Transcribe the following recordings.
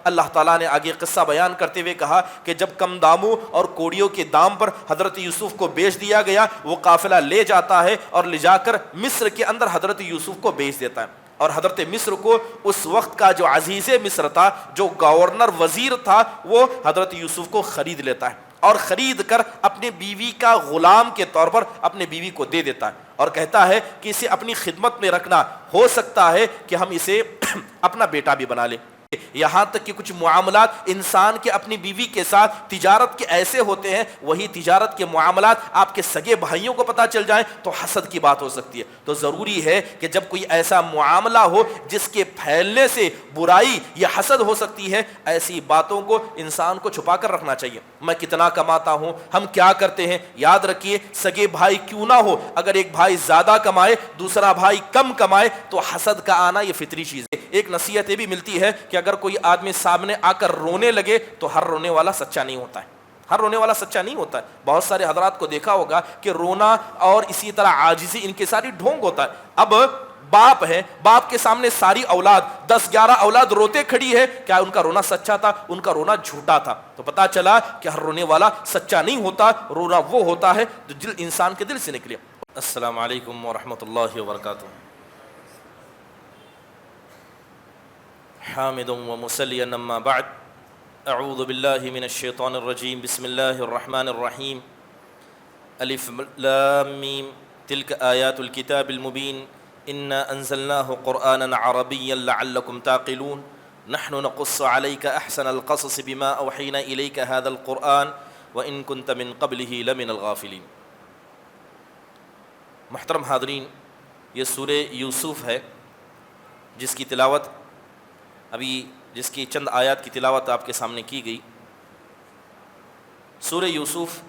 اللہ تعالیٰ نے آگے قصہ بیان کرتے ہوئے کہا کہ جب کم داموں اور کوڑیوں کے دام پر حضرت یوسف کو بیچ دیا گیا، وہ قافلہ لے جاتا ہے اور لے جا کر مصر کے اندر حضرت یوسف کو بیچ دیتا ہے، اور حضرت مصر کو اس وقت کا جو عزیز مصر تھا، جو گورنر وزیر تھا، وہ حضرت یوسف کو خرید لیتا ہے اور خرید کر اپنے بیوی کا غلام کے طور پر اپنے بیوی کو دے دیتا ہے، اور کہتا ہے کہ اسے اپنی خدمت میں رکھنا، ہو سکتا ہے کہ ہم اسے اپنا بیٹا بھی بنا لیں۔ یہاں تک کہ کچھ معاملات انسان کے اپنی بیوی کے ساتھ تجارت کے ایسے ہوتے ہیں، وہی تجارت کے معاملات آپ کے سگے بھائیوں کو پتہ چل جائیں تو حسد کی بات ہو سکتی ہے۔ تو ضروری ہے کہ جب کوئی ایسا معاملہ ہو جس کے پھیلنے سے برائی یا حسد ہو سکتی ہے، ایسی باتوں کو انسان کو چھپا کر رکھنا چاہیے۔ میں کتنا کماتا ہوں، ہم کیا کرتے ہیں، یاد رکھیے سگے بھائی کیوں نہ ہو، اگر ایک بھائی زیادہ کمائے دوسرا بھائی کم کمائے تو حسد کا آنا یہ فطری چیز ہے۔ ایک نصیحت یہ بھی ملتی ہے کہ اگر کوئی آدمی سامنے آ کر رونے لگے تو ہر رونے والا سچا نہیں ہوتا ہے، ہر رونے والا سچا نہیں ہوتا ہے۔ بہت سارے حضرات کو دیکھا ہوگا کہ رونا اور اسی طرح عاجزی ان کے ساری ڈھونگ ہوتا ہے۔ اب باپ ہے، باپ کے سامنے ساری اولاد 10-11 اولاد روتے کھڑی ہے، کیا ان کا رونا سچا تھا؟ ان کا رونا جھوٹا تھا۔ تو پتا چلا کہ ہر رونے والا سچا نہیں ہوتا، رونا وہ ہوتا ہے جو دل انسان کے دل سے نکلے۔ السلام علیکم ورحمۃ اللہ وبرکاتہ۔ حامد ومصلیا اما بعد، اعوذ باللہ من الشیطان الرجیم، بسم اللہ الرحمن الرحیم، الف لام میم، تلک آیات الکتاب المبین، انا انزلناہ قرآنا عربیا لعلکم تعقلون، نحن نقص علیک احسن القصص بما اوحینا الیک هذا القرآن وان کنت من قبلہ لمن الغافلین۔ محترم حاضرین، یہ سورہ یوسف ہے جس کی تلاوت ابھی جس کی چند آیات کی تلاوت آپ کے سامنے کی گئی۔ سورہ یوسف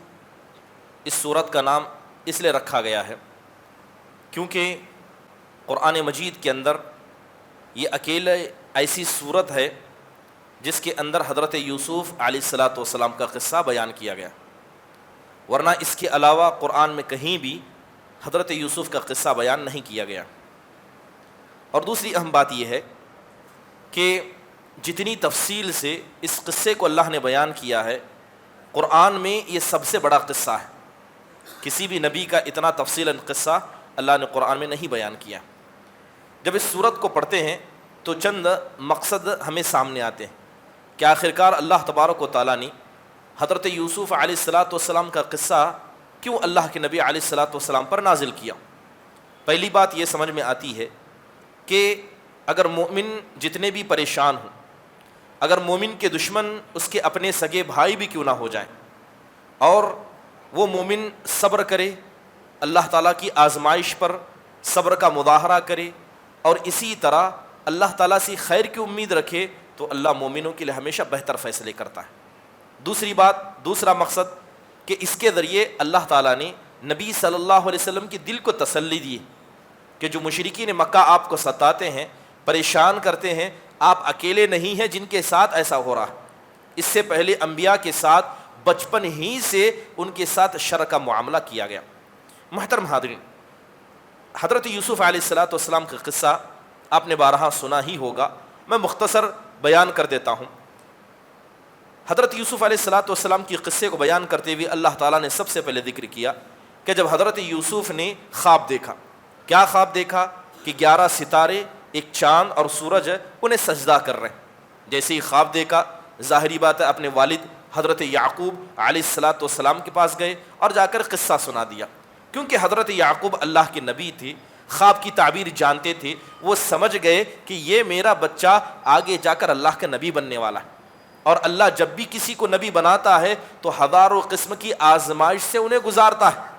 اس سورت کا نام اس لیے رکھا گیا ہے کیونکہ قرآن مجید کے اندر یہ اکیلے ایسی سورت ہے جس کے اندر حضرت یوسف علیہ الصلاۃ والسلام کا قصہ بیان کیا گیا، ورنہ اس کے علاوہ قرآن میں کہیں بھی حضرت یوسف کا قصہ بیان نہیں کیا گیا۔ اور دوسری اہم بات یہ ہے کہ جتنی تفصیل سے اس قصے کو اللہ نے بیان کیا ہے، قرآن میں یہ سب سے بڑا قصہ ہے۔ کسی بھی نبی کا اتنا تفصیلاً قصہ اللہ نے قرآن میں نہیں بیان کیا۔ جب اس سورت کو پڑھتے ہیں تو چند مقصد ہمیں سامنے آتے ہیں کہ آخرکار اللہ تبارک و تعالیٰ نے حضرت یوسف علیہ الصلاۃ والسلام کا قصہ کیوں اللہ کے نبی علیہ الصلاۃ والسلام پر نازل کیا۔ پہلی بات یہ سمجھ میں آتی ہے کہ اگر مومن جتنے بھی پریشان ہوں، اگر مومن کے دشمن اس کے اپنے سگے بھائی بھی کیوں نہ ہو جائیں، اور وہ مومن صبر کرے، اللہ تعالیٰ کی آزمائش پر صبر کا مظاہرہ کرے، اور اسی طرح اللہ تعالیٰ سے خیر کی امید رکھے، تو اللہ مومنوں کے لیے ہمیشہ بہتر فیصلے کرتا ہے۔ دوسرا مقصد کہ اس کے ذریعے اللہ تعالیٰ نے نبی صلی اللہ علیہ وسلم کی دل کو تسلی دی کہ جو مشرکین مکہ آپ کو ستاتے ہیں، پریشان کرتے ہیں، آپ اکیلے نہیں ہیں جن کے ساتھ ایسا ہو رہا۔ اس سے پہلے انبیاء کے ساتھ بچپن ہی سے ان کے ساتھ شر کا معاملہ کیا گیا۔ محترم حاضرین، حضرت یوسف علیہ الصلاۃ والسلام کا قصہ آپ نے بارہا سنا ہی ہوگا، میں مختصر بیان کر دیتا ہوں۔ حضرت یوسف علیہ الصلاۃ والسلام کی قصے کو بیان کرتے ہوئے اللہ تعالیٰ نے سب سے پہلے ذکر کیا کہ جب حضرت یوسف نے خواب دیکھا، کیا خواب دیکھا کہ 11 ستارے، ایک چاند اور سورج انہیں سجدہ کر رہے ہیں۔ جیسے ہی خواب دیکھا، ظاہری بات ہے اپنے والد حضرت یعقوب علیہ الصلاۃ والسلام کے پاس گئے اور جا کر قصہ سنا دیا، کیونکہ حضرت یعقوب اللہ کے نبی تھے، خواب کی تعبیر جانتے تھے، وہ سمجھ گئے کہ یہ میرا بچہ آگے جا کر اللہ کا نبی بننے والا ہے، اور اللہ جب بھی کسی کو نبی بناتا ہے تو ہزاروں قسم کی آزمائش سے انہیں گزارتا ہے۔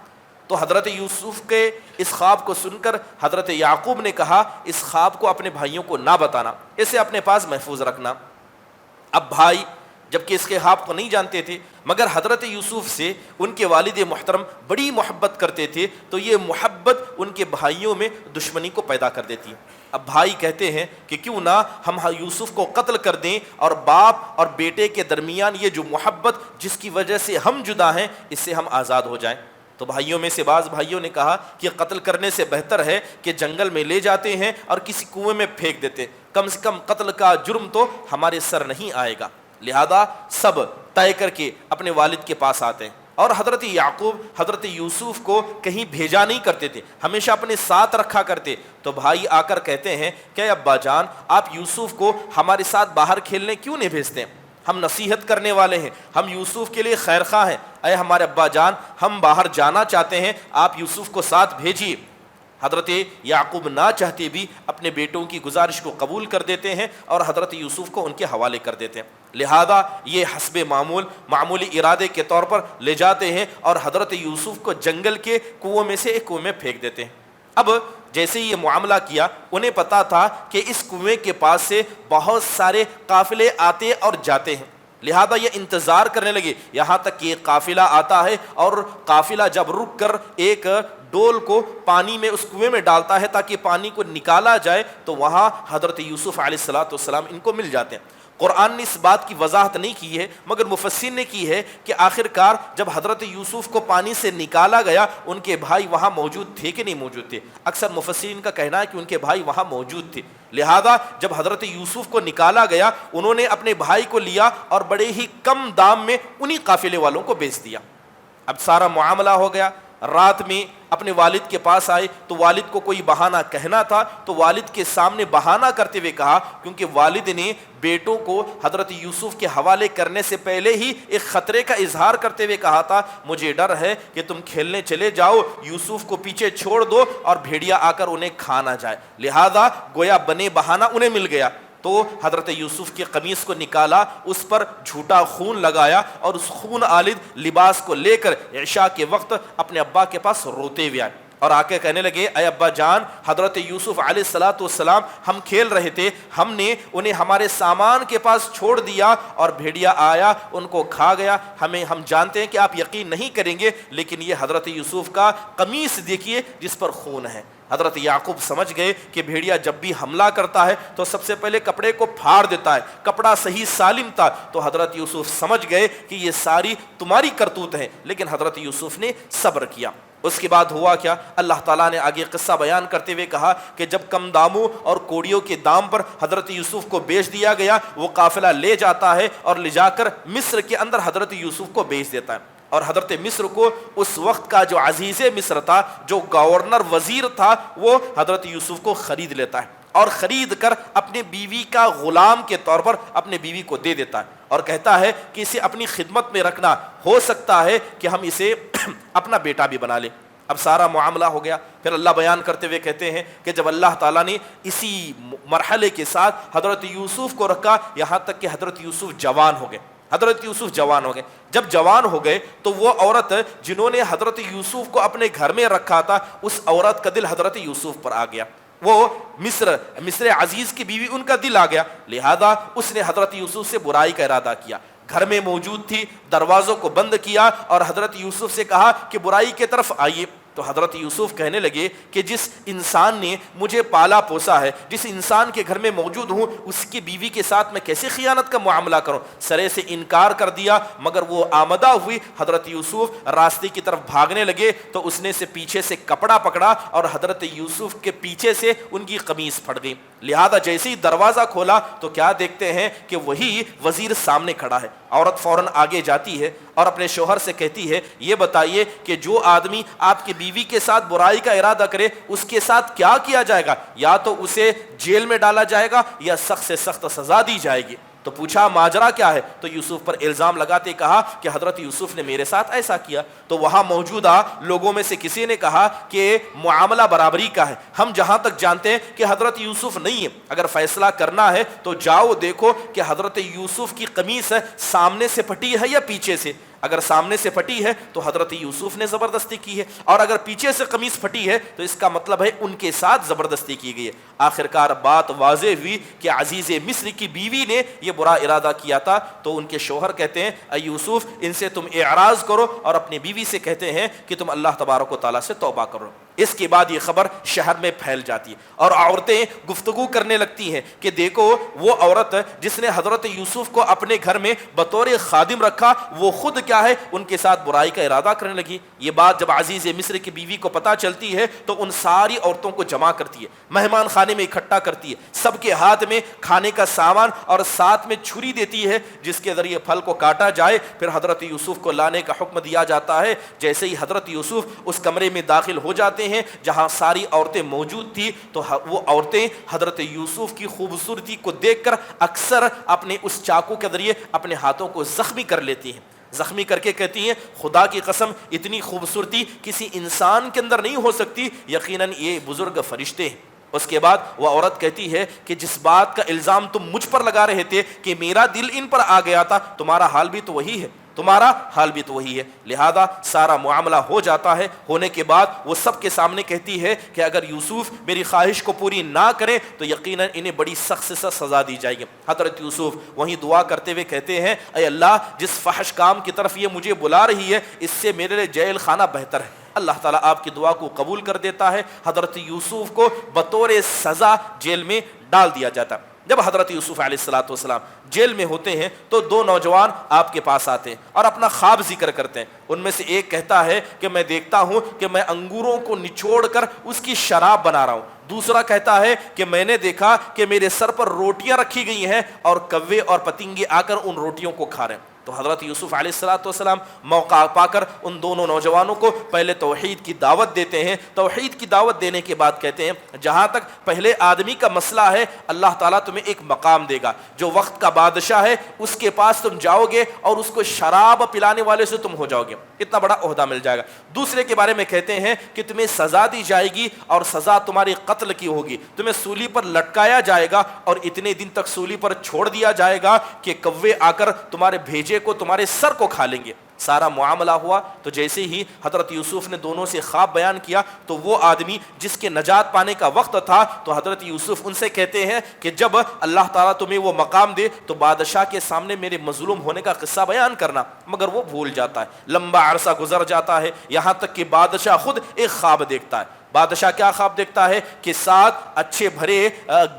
تو حضرت یوسف کے اس خواب کو سن کر حضرت یعقوب نے کہا اس خواب کو اپنے بھائیوں کو نہ بتانا، اسے اپنے پاس محفوظ رکھنا۔ اب بھائی جبکہ اس کے خواب کو نہیں جانتے تھے، مگر حضرت یوسف سے ان کے والد محترم بڑی محبت کرتے تھے، تو یہ محبت ان کے بھائیوں میں دشمنی کو پیدا کر دیتی ہے۔ اب بھائی کہتے ہیں کہ کیوں نہ ہم یوسف کو قتل کر دیں اور باپ اور بیٹے کے درمیان یہ جو محبت جس کی وجہ سے ہم جدا ہیں، اس سے ہم آزاد ہو جائیں۔ تو بھائیوں میں سے بعض بھائیوں نے کہا کہ قتل کرنے سے بہتر ہے کہ جنگل میں لے جاتے ہیں اور کسی کنویں میں پھینک دیتے، کم سے کم قتل کا جرم تو ہمارے سر نہیں آئے گا۔ لہذا سب طے کر کے اپنے والد کے پاس آتے ہیں، اور حضرت یعقوب حضرت یوسف کو کہیں بھیجا نہیں کرتے تھے، ہمیشہ اپنے ساتھ رکھا کرتے۔ تو بھائی آ کر کہتے ہیں کہ ابا جان آپ یوسف کو ہمارے ساتھ باہر کھیلنے کیوں نہیں بھیجتے؟ ہم نصیحت کرنے والے ہیں، ہم یوسف کے لیے خیر خواہ ہیں، اے ہمارے ابا جان ہم باہر جانا چاہتے ہیں، آپ یوسف کو ساتھ بھیجیے۔ حضرت یعقوب نہ چاہتے بھی اپنے بیٹوں کی گزارش کو قبول کر دیتے ہیں اور حضرت یوسف کو ان کے حوالے کر دیتے ہیں۔ لہذا یہ حسب معمولی ارادے کے طور پر لے جاتے ہیں اور حضرت یوسف کو جنگل کے کنویں میں سے ایک کنویں میں پھینک دیتے ہیں۔ اب جیسے یہ معاملہ کیا، انہیں پتا تھا کہ اس کنویں کے پاس سے بہت سارے قافلے آتے اور جاتے ہیں، لہذا یہ انتظار کرنے لگے یہاں تک کہ ایک قافلہ آتا ہے، اور قافلہ جب رک کر ایک ڈول کو پانی میں اس کنویں میں ڈالتا ہے تاکہ پانی کو نکالا جائے، تو وہاں حضرت یوسف علیہ السلام ان کو مل جاتے ہیں۔ قرآن نے اس بات کی وضاحت نہیں کی ہے، مگر مفسرین نے کی ہے کہ آخر کار جب حضرت یوسف کو پانی سے نکالا گیا، ان کے بھائی وہاں موجود تھے کہ نہیں موجود تھے؟ اکثر مفسرین کا کہنا ہے کہ ان کے بھائی وہاں موجود تھے، لہذا جب حضرت یوسف کو نکالا گیا انہوں نے اپنے بھائی کو لیا اور بڑے ہی کم دام میں انہی قافلے والوں کو بیچ دیا۔ اب سارا معاملہ ہو گیا، رات میں اپنے والد کے پاس آئے تو والد کو کوئی بہانہ کہنا تھا، تو والد کے سامنے بہانہ کرتے ہوئے کہا، کیونکہ والد نے بیٹوں کو حضرت یوسف کے حوالے کرنے سے پہلے ہی ایک خطرے کا اظہار کرتے ہوئے کہا تھا، مجھے ڈر ہے کہ تم کھیلنے چلے جاؤ، یوسف کو پیچھے چھوڑ دو اور بھیڑیا آ کر انہیں کھا نہ جائے۔ لہذا گویا بنے بہانہ انہیں مل گیا، تو حضرت یوسف کی قمیص کو نکالا، اس پر جھوٹا خون لگایا اور اس خون آلود لباس کو لے کر عشاء کے وقت اپنے ابا کے پاس روتے ہوئے آئے اور آ کے کہنے لگے، اے ابا جان حضرت یوسف علیہ السلام ہم کھیل رہے تھے، ہم نے انہیں ہمارے سامان کے پاس چھوڑ دیا اور بھیڑیا آیا ان کو کھا گیا، ہم جانتے ہیں کہ آپ یقین نہیں کریں گے، لیکن یہ حضرت یوسف کا قمیص دیکھیے جس پر خون ہے۔ حضرت یعقوب سمجھ گئے کہ بھیڑیا جب بھی حملہ کرتا ہے تو سب سے پہلے کپڑے کو پھاڑ دیتا ہے، کپڑا صحیح سالم تھا، تو حضرت یوسف سمجھ گئے کہ یہ ساری تمہاری کرتوت ہیں، لیکن حضرت یوسف نے صبر کیا۔ اس کے بعد ہوا کیا، اللہ تعالیٰ نے آگے قصہ بیان کرتے ہوئے کہا کہ جب کم داموں اور کوڑیوں کے دام پر حضرت یوسف کو بیچ دیا گیا، وہ قافلہ لے جاتا ہے اور لے جا کر مصر کے اندر حضرت یوسف کو بیچ دیتا ہے، اور حضرت مصر کو اس وقت کا جو عزیز مصر تھا، جو گورنر وزیر تھا، وہ حضرت یوسف کو خرید لیتا ہے اور خرید کر اپنے بیوی کا غلام کے طور پر اپنے بیوی کو دے دیتا ہے اور کہتا ہے کہ اسے اپنی خدمت میں رکھنا، ہو سکتا ہے کہ ہم اسے اپنا بیٹا بھی بنا لیں۔ اب سارا معاملہ ہو گیا، پھر اللہ بیان کرتے ہوئے کہتے ہیں کہ جب اللہ تعالیٰ نے اسی مرحلے کے ساتھ حضرت یوسف کو رکھا، یہاں تک کہ حضرت یوسف جوان ہو گئے، جب جوان ہو گئے تو وہ عورت جنہوں نے حضرت یوسف کو اپنے گھر میں رکھا تھا، اس عورت کا دل حضرت یوسف پر آ گیا، وہ مصر عزیز کی بیوی ان کا دل آ گیا، لہذا اس نے حضرت یوسف سے برائی کا ارادہ کیا، گھر میں موجود تھی، دروازوں کو بند کیا اور حضرت یوسف سے کہا کہ برائی کی طرف آئیے۔ تو حضرت یوسف کہنے لگے کہ جس انسان نے مجھے پالا پوسا ہے، جس انسان کے گھر میں موجود ہوں، اس کی بیوی کے ساتھ میں کیسے خیانت کا معاملہ کروں؟ سرے سے انکار کر دیا، مگر وہ آمدہ ہوئی، حضرت یوسف راستے کی طرف بھاگنے لگے تو اس نے سے پیچھے سے کپڑا پکڑا اور حضرت یوسف کے پیچھے سے ان کی قمیص پھٹ گئی، لہذا جیسے ہی دروازہ کھولا تو کیا دیکھتے ہیں کہ وہی وزیر سامنے کھڑا ہے۔ عورت فوراً آگے جاتی ہے اور اپنے شوہر سے کہتی ہے، یہ بتائیے کہ جو آدمی آپ کی بیوی کے ساتھ برائی کا ارادہ کرے اس کے ساتھ کیا کیا جائے گا؟ یا تو اسے جیل میں ڈالا جائے گا یا سخت سے سخت سزا دی جائے گی۔ تو پوچھا ماجرا کیا ہے؟ تو یوسف پر الزام لگاتے کہا کہ حضرت یوسف نے میرے ساتھ ایسا کیا۔ تو وہاں موجودہ لوگوں میں سے کسی نے کہا کہ معاملہ برابری کا ہے، ہم جہاں تک جانتے ہیں کہ حضرت یوسف نہیں ہے، اگر فیصلہ کرنا ہے تو جاؤ دیکھو کہ حضرت یوسف کی قمیص سامنے سے پھٹی ہے یا پیچھے سے، اگر سامنے سے پھٹی ہے تو حضرت یوسف نے زبردستی کی ہے، اور اگر پیچھے سے قمیص پھٹی ہے تو اس کا مطلب ہے ان کے ساتھ زبردستی کی گئی ہے۔ آخرکار بات واضح ہوئی کہ عزیز مصر کی بیوی نے یہ برا ارادہ کیا تھا، تو ان کے شوہر کہتے ہیں، اے یوسف ان سے تم اعراض کرو، اور اپنی بیوی سے کہتے ہیں کہ تم اللہ تبارک و تعالیٰ سے توبہ کرو۔ اس کے بعد یہ خبر شہر میں پھیل جاتی ہے اور عورتیں گفتگو کرنے لگتی ہیں کہ دیکھو وہ عورت جس نے حضرت یوسف کو اپنے گھر میں بطور خادم رکھا، وہ خود کیا ہے؟ ان کے ساتھ برائی کا ارادہ کرنے لگی۔ یہ بات جب عزیز مصر کی بیوی کو پتہ چلتی ہے تو ان ساری عورتوں کو جمع کرتی ہے، مہمان خانے میں اکٹھا کرتی ہے، سب کے ہاتھ میں کھانے کا سامان اور ساتھ میں چھری دیتی ہے جس کے ذریعے پھل کو کاٹا جائے۔ پھر حضرت یوسف کو لانے کا حکم دیا جاتا ہے۔ جیسے ہی حضرت یوسف اس کمرے میں داخل ہو جاتے ہیں جہاں ساری عورتیں موجود تھیں، تو وہ عورتیں حضرت یوسف کی خوبصورتی کو دیکھ کر اکثر اپنے اس چاقو کے ذریعے اپنے ہاتھوں کو زخمی کر لیتی ہیں، زخمی کر کے کہتی ہیں خدا کی قسم اتنی خوبصورتی کسی انسان کے اندر نہیں ہو سکتی، یقیناً یہ بزرگ فرشتے ہیں۔ اس کے بعد وہ عورت کہتی ہے کہ جس بات کا الزام تم مجھ پر لگا رہے تھے کہ میرا دل ان پر آ گیا تھا، تمہارا حال بھی تو وہی ہے، تمہارا حال بھی تو وہی ہے۔ لہذا سارا معاملہ ہو جاتا ہے۔ ہونے کے بعد وہ سب کے سامنے کہتی ہے کہ اگر یوسف میری خواہش کو پوری نہ کریں تو یقیناً انہیں بڑی سخت سے سخت سزا دی جائے گی۔ حضرت یوسف وہیں دعا کرتے ہوئے کہتے ہیں اے اللہ، جس فحش کام کی طرف یہ مجھے بلا رہی ہے اس سے میرے لیے جیل خانہ بہتر ہے۔ اللہ تعالیٰ آپ کی دعا کو قبول کر دیتا ہے۔ حضرت یوسف کو بطور سزا جیل میں ڈال دیا جاتا ہے۔ جب حضرت یوسف علیہ السلام جیل میں ہوتے ہیں تو دو نوجوان آپ کے پاس آتے ہیں اور اپنا خواب ذکر کرتے ہیں۔ ان میں سے ایک کہتا ہے کہ میں دیکھتا ہوں کہ میں انگوروں کو نچوڑ کر اس کی شراب بنا رہا ہوں۔ دوسرا کہتا ہے کہ میں نے دیکھا کہ میرے سر پر روٹیاں رکھی گئی ہیں اور کوے اور پتنگے آ کر ان روٹیوں کو کھا رہے ہیں۔ تو حضرت یوسف علیہ السلام موقع پا کر ان دونوں نوجوانوں کو پہلے توحید کی دعوت دیتے ہیں۔ توحید کی دعوت دینے کے بعد کہتے ہیں جہاں تک پہلے آدمی کا مسئلہ ہے اللہ تعالیٰ تمہیں ایک مقام دے گا، جو وقت کا بادشاہ ہے اس کے پاس تم جاؤ گے اور اس کو شراب پلانے والے سے تم ہو جاؤ گے، اتنا بڑا عہدہ مل جائے گا۔ دوسرے کے بارے میں کہتے ہیں کہ تمہیں سزا دی جائے گی اور سزا تمہاری قتل کی ہوگی، تمہیں سولی پر لٹکایا جائے گا اور اتنے دن تک سولی پر چھوڑ دیا جائے گا کہ کوے آ کر تمہارے بھیجے کو تمہارے سر کو کھا لیں گے۔ سارا معاملہ ہوا تو جیسے ہی حضرت یوسف نے دونوں سے خواب بیان کیا تو وہ آدمی جس کے نجات پانے کا وقت تھا تو حضرت یوسف ان سے کہتے ہیں کہ جب اللہ تعالیٰ تمہیں وہ مقام دے تو بادشاہ کے سامنے میرے مظلوم ہونے کا قصہ بیان کرنا، مگر وہ بھول جاتا ہے۔ لمبا عرصہ گزر جاتا ہے یہاں تک کہ بادشاہ خود ایک خواب دیکھتا ہے۔ بادشاہ کیا خواب دیکھتا ہے کہ 7 اچھے بھرے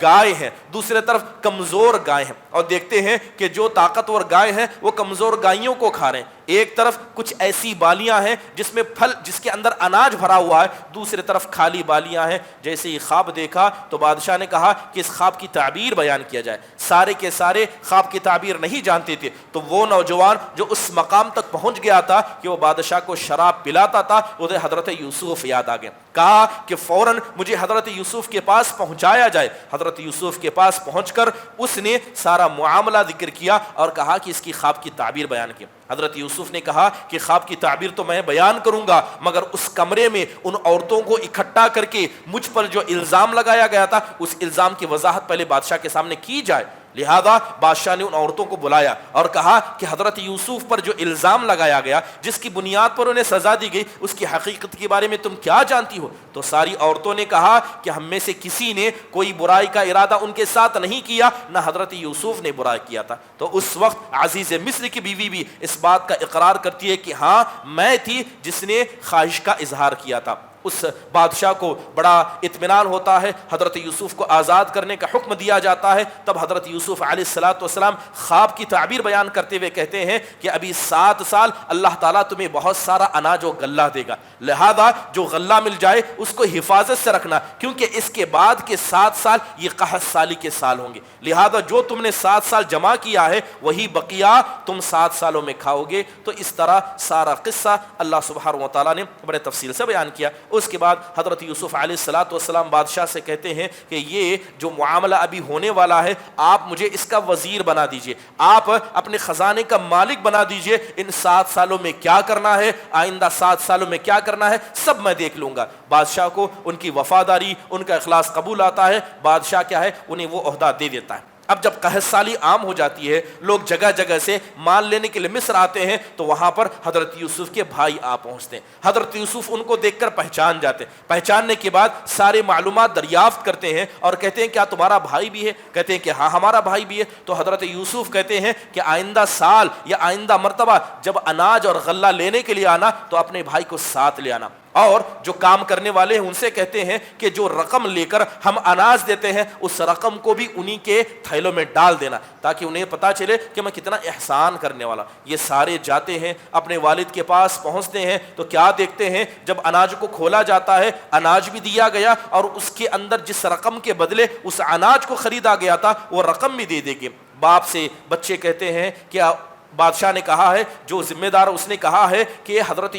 گائے ہیں، دوسرے طرف کمزور گائے ہیں، اور دیکھتے ہیں کہ جو طاقتور گائے ہیں وہ کمزور گائیوں کو کھا رہے ہیں۔ ایک طرف کچھ ایسی بالیاں ہیں جس میں پھل، جس کے اندر اناج بھرا ہوا ہے، دوسری طرف خالی بالیاں ہیں۔ جیسے ہی خواب دیکھا تو بادشاہ نے کہا کہ اس خواب کی تعبیر بیان کیا جائے۔ سارے کے سارے خواب کی تعبیر نہیں جانتے تھے، تو وہ نوجوان جو اس مقام تک پہنچ گیا تھا کہ وہ بادشاہ کو شراب پلاتا تھا، اسے حضرت یوسف یاد آ گیا۔ کہا کہ فوراً مجھے حضرت یوسف کے پاس پہنچایا جائے۔ حضرت یوسف کے پاس پہنچ کر اس نے سارا معاملہ ذکر کیا اور کہا کہ اس کی خواب کی تعبیر بیان کی۔ حضرت یوسف نے کہا کہ خواب کی تعبیر تو میں بیان کروں گا، مگر اس کمرے میں ان عورتوں کو اکٹھا کر کے مجھ پر جو الزام لگایا گیا تھا اس الزام کی وضاحت پہلے بادشاہ کے سامنے کی جائے۔ لہذا بادشاہ نے ان عورتوں کو بلایا اور کہا کہ حضرت یوسف پر جو الزام لگایا گیا، جس کی بنیاد پر انہیں سزا دی گئی، اس کی حقیقت کے بارے میں تم کیا جانتی ہو؟ تو ساری عورتوں نے کہا کہ ہم میں سے کسی نے کوئی برائی کا ارادہ ان کے ساتھ نہیں کیا، نہ حضرت یوسف نے برائی کیا تھا۔ تو اس وقت عزیز مصر کی بیوی بھی اس بات کا اقرار کرتی ہے کہ ہاں میں تھی جس نے خواہش کا اظہار کیا تھا۔ اس بادشاہ کو بڑا اطمینان ہوتا ہے، حضرت یوسف کو آزاد کرنے کا حکم دیا جاتا ہے۔ تب حضرت یوسف علیہ السلام خواب کی تعبیر بیان کرتے ہوئے کہتے ہیں کہ ابھی 7 سال اللہ تعالیٰ تمہیں بہت سارا اناج و غلہ دے گا، لہذا جو غلہ مل جائے اس کو حفاظت سے رکھنا، کیونکہ اس کے بعد کے 7 سال یہ قحط سالی کے سال ہوں گے، لہذا جو تم نے 7 سال جمع کیا ہے وہی بقیہ تم 7 سالوں میں کھاؤ گے۔ تو اس طرح سارا قصہ اللہ سبحانہ و تعالیٰ نے بڑے تفصیل سے بیان کیا۔ اس کے بعد حضرت یوسف علیہ السلام بادشاہ سے کہتے ہیں کہ یہ جو معاملہ ابھی ہونے والا ہے آپ مجھے اس کا وزیر بنا دیجئے، آپ اپنے خزانے کا مالک بنا دیجئے، ان 7 سالوں میں کیا کرنا ہے، آئندہ 7 سالوں میں کیا کرنا ہے سب میں دیکھ لوں گا۔ بادشاہ کو ان کی وفاداری، ان کا اخلاص قبول آتا ہے، بادشاہ کیا ہے انہیں وہ عہدہ دے دیتا ہے۔ اب جب قحط سالی عام ہو جاتی ہے، لوگ جگہ جگہ سے مال لینے کے لیے مصر آتے ہیں، تو وہاں پر حضرت یوسف کے بھائی آ پہنچتے ہیں۔ حضرت یوسف ان کو دیکھ کر پہچان جاتے ہیں، پہچاننے کے بعد سارے معلومات دریافت کرتے ہیں اور کہتے ہیں کیا تمہارا بھائی بھی ہے؟ کہتے ہیں کہ ہاں ہمارا بھائی بھی ہے۔ تو حضرت یوسف کہتے ہیں کہ آئندہ سال یا آئندہ مرتبہ جب اناج اور غلہ لینے کے لیے آنا تو اپنے بھائی کو ساتھ لے آنا، اور جو کام کرنے والے ہیں ان سے کہتے ہیں کہ جو رقم لے کر ہم اناج دیتے ہیں اس رقم کو بھی انہی کے تھیلوں میں ڈال دینا، تاکہ انہیں پتا چلے کہ میں کتنا احسان کرنے والا۔ یہ سارے جاتے ہیں اپنے والد کے پاس، پہنچتے ہیں تو کیا دیکھتے ہیں، جب اناج کو کھولا جاتا ہے اناج بھی دیا گیا اور اس کے اندر جس رقم کے بدلے اس اناج کو خریدا گیا تھا وہ رقم بھی دے دے گے۔ باپ سے بچے کہتے ہیں کہ بادشاہ نے کہا ہے، جو ذمہ دار اس نے کہا ہے کہ حضرت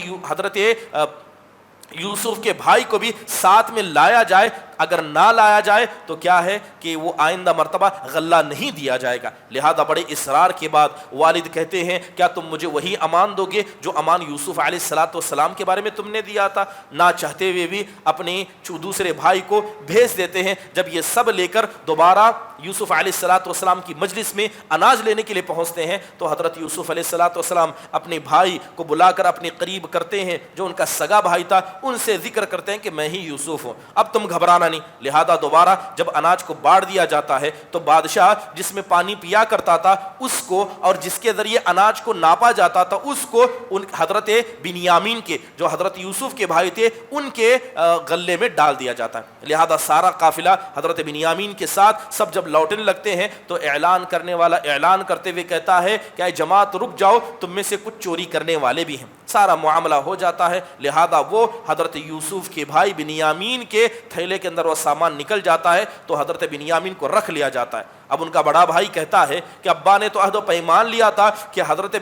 یوسف کے بھائی کو بھی ساتھ میں لایا جائے، اگر نہ لایا جائے تو کیا ہے کہ وہ آئندہ مرتبہ غلہ نہیں دیا جائے گا۔ لہذا بڑے اصرار کے بعد والد کہتے ہیں کیا تم مجھے وہی امان دو گے جو امان یوسف علیہ السلام کے بارے میں تم نے دیا تھا؟ نہ چاہتے ہوئے بھی اپنے دوسرے بھائی کو بھیج دیتے ہیں۔ جب یہ سب لے کر دوبارہ یوسف علیہ السلام کی مجلس میں اناج لینے کے لیے پہنچتے ہیں تو حضرت یوسف علیہ السلام اپنے بھائی کو بلا کر اپنے قریب کرتے ہیں، جو ان کا سگا بھائی تھا، ان سے ذکر کرتے ہیں کہ میں ہی یوسف ہوں، اب تم گھبرانا نہیں۔ لہذا دوبارہ جب اناج کو بانٹ دیا جاتا ہے تو بادشاہ جس میں پانی پیا کرتا تھا اس کو، اور جس کے ذریعے اناج کو ناپا جاتا تھا اس کو، ان حضرت بنیامین کے جو حضرت یوسف کے بھائی تھے ان کے غلے میں ڈال دیا جاتا ہے۔ لہذا سارا قافلہ حضرت بنیامین کے ساتھ سب جب لوٹنے لگتے ہیں تو اعلان کرنے والا اعلان کرتے ہوئے کہتا ہے کہ اے جماعت رک جاؤ، تم میں سے کچھ چوری کرنے والے بھی ہیں۔ سارا معاملہ ہو جاتا ہے، لہذا وہ حضرت یوسف کے بھائی بنیامین کے تھیلے کے اندر وہ سامان نکل جاتا ہے تو حضرت بنیامین کو رکھ لیا جاتا ہے۔ اب ان کا بڑا بھائی کہتا ہے کہ ابا نے تو عہد و پیمان لیا تھا کہ حضرت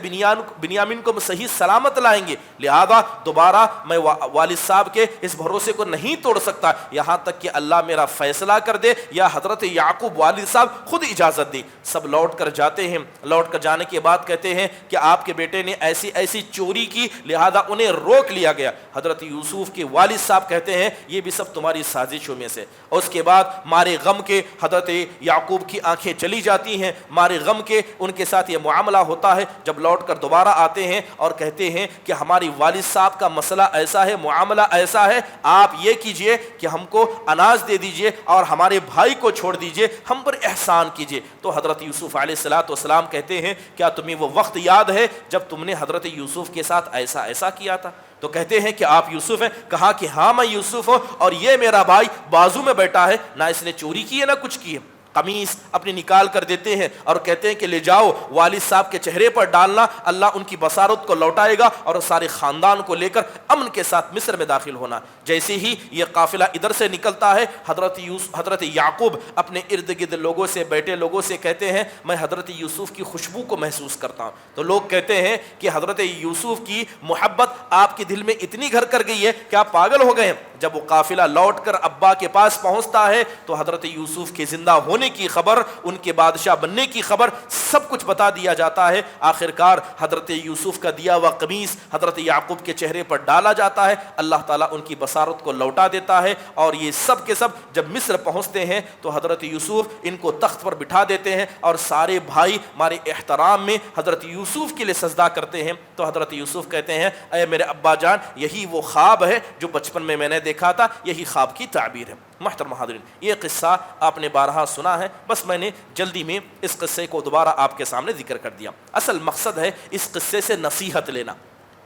بنیامین کو صحیح سلامت لائیں گے، لہذا دوبارہ میں والد صاحب کے اس بھروسے کو نہیں توڑ سکتا یہاں تک کہ اللہ میرا فیصلہ کر دے یا حضرت یعقوب والد صاحب خود اجازت دے۔ سب لوٹ کر جاتے ہیں، لوٹ کر جانے کے بعد کہتے ہیں کہ آپ کے بیٹے نے ایسی ایسی چوری کی لہذا انہیں روک لیا گیا۔ حضرت یوسف کے والد صاحب کہتے ہیں یہ بھی سب تمہاری سازشوں میں سے۔ اور اس کے بعد مارے غم کے حضرت یعقوب کی آنکھیں چلی جاتی ہیں، مارے غم کے ان کے ساتھ یہ معاملہ ہوتا ہے۔ جب لوٹ کر دوبارہ آتے ہیں اور کہتے ہیں کہ ہماری والد صاحب کا مسئلہ ایسا ہے، معاملہ ایسا ہے، آپ یہ کیجئے کہ ہم کو اناج دے دیجئے اور ہمارے بھائی کو چھوڑ دیجئے، ہم پر احسان کیجئے۔ تو حضرت یوسف علیہ السلام کہتے ہیں کیا تمہیں وہ وقت یاد ہے جب تم نے حضرت یوسف کے ساتھ ایسا ایسا کیا تھا؟ تو کہتے ہیں کہ آپ یوسف ہیں؟ کہا کہ ہاں میں یوسف ہوں، اور یہ میرا بھائی بازو میں بیٹھا ہے، نہ اس نے چوری کی ہے نہ کچھ کی ہے۔ قمیص اپنی نکال کر دیتے ہیں اور کہتے ہیں کہ لے جاؤ والد صاحب کے چہرے پر ڈالنا، اللہ ان کی بصارت کو لوٹائے گا اور سارے خاندان کو لے کر امن کے ساتھ مصر میں داخل ہونا۔ جیسے ہی یہ قافلہ ادھر سے نکلتا ہے حضرت یعقوب اپنے ارد گرد لوگوں سے، بیٹھے لوگوں سے کہتے ہیں میں حضرت یوسف کی خوشبو کو محسوس کرتا ہوں۔ تو لوگ کہتے ہیں کہ حضرت یوسف کی محبت آپ کے دل میں اتنی گھر کر گئی ہے کہ آپ پاگل ہو گئے ہیں۔ جب وہ قافلہ لوٹ کر ابا کے پاس پہنچتا ہے تو حضرت یوسف کے زندہ ہونے کی خبر، ان کے بادشاہ بننے کی خبر، سب کچھ بتا دیا جاتا ہے۔ آخرکار حضرت یوسف کا دیا ہوا قمیص حضرت یعقوب کے چہرے پر ڈالا جاتا ہے، اللہ تعالیٰ ان کی بصارت کو لوٹا دیتا ہے، اور یہ سب کے سب جب مصر پہنچتے ہیں تو حضرت یوسف ان کو تخت پر بٹھا دیتے ہیں اور سارے بھائی ہمارے احترام میں حضرت یوسف کے لیے سجدہ کرتے ہیں۔ تو حضرت یوسف کہتے ہیں اے میرے ابا جان، یہی وہ خواب ہے جو بچپن میں میں نے دیکھا تھا، یہی خواب کی تعبیر ہے۔ محترم حاضرین، یہ قصہ آپ نے بارہا سنا ہے، بس میں نے جلدی میں اس قصے کو دوبارہ آپ کے سامنے ذکر کر دیا۔ اصل مقصد ہے اس قصے سے نصیحت لینا،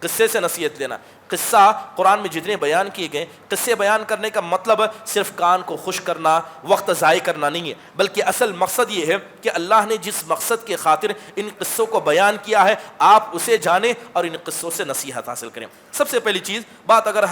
قصے سے نصیحت لینا۔ قصہ قرآن میں جتنے بیان کیے گئے، قصے بیان کرنے کا مطلب صرف کان کو خوش کرنا، وقت ضائع کرنا نہیں ہے، بلکہ اصل مقصد یہ ہے کہ اللہ نے جس مقصد کے خاطر ان قصوں کو بیان کیا ہے آپ اسے جانیں اور ان قصوں سے نصیحت حاصل کریں۔ سب سے پہلی چیز بات اگر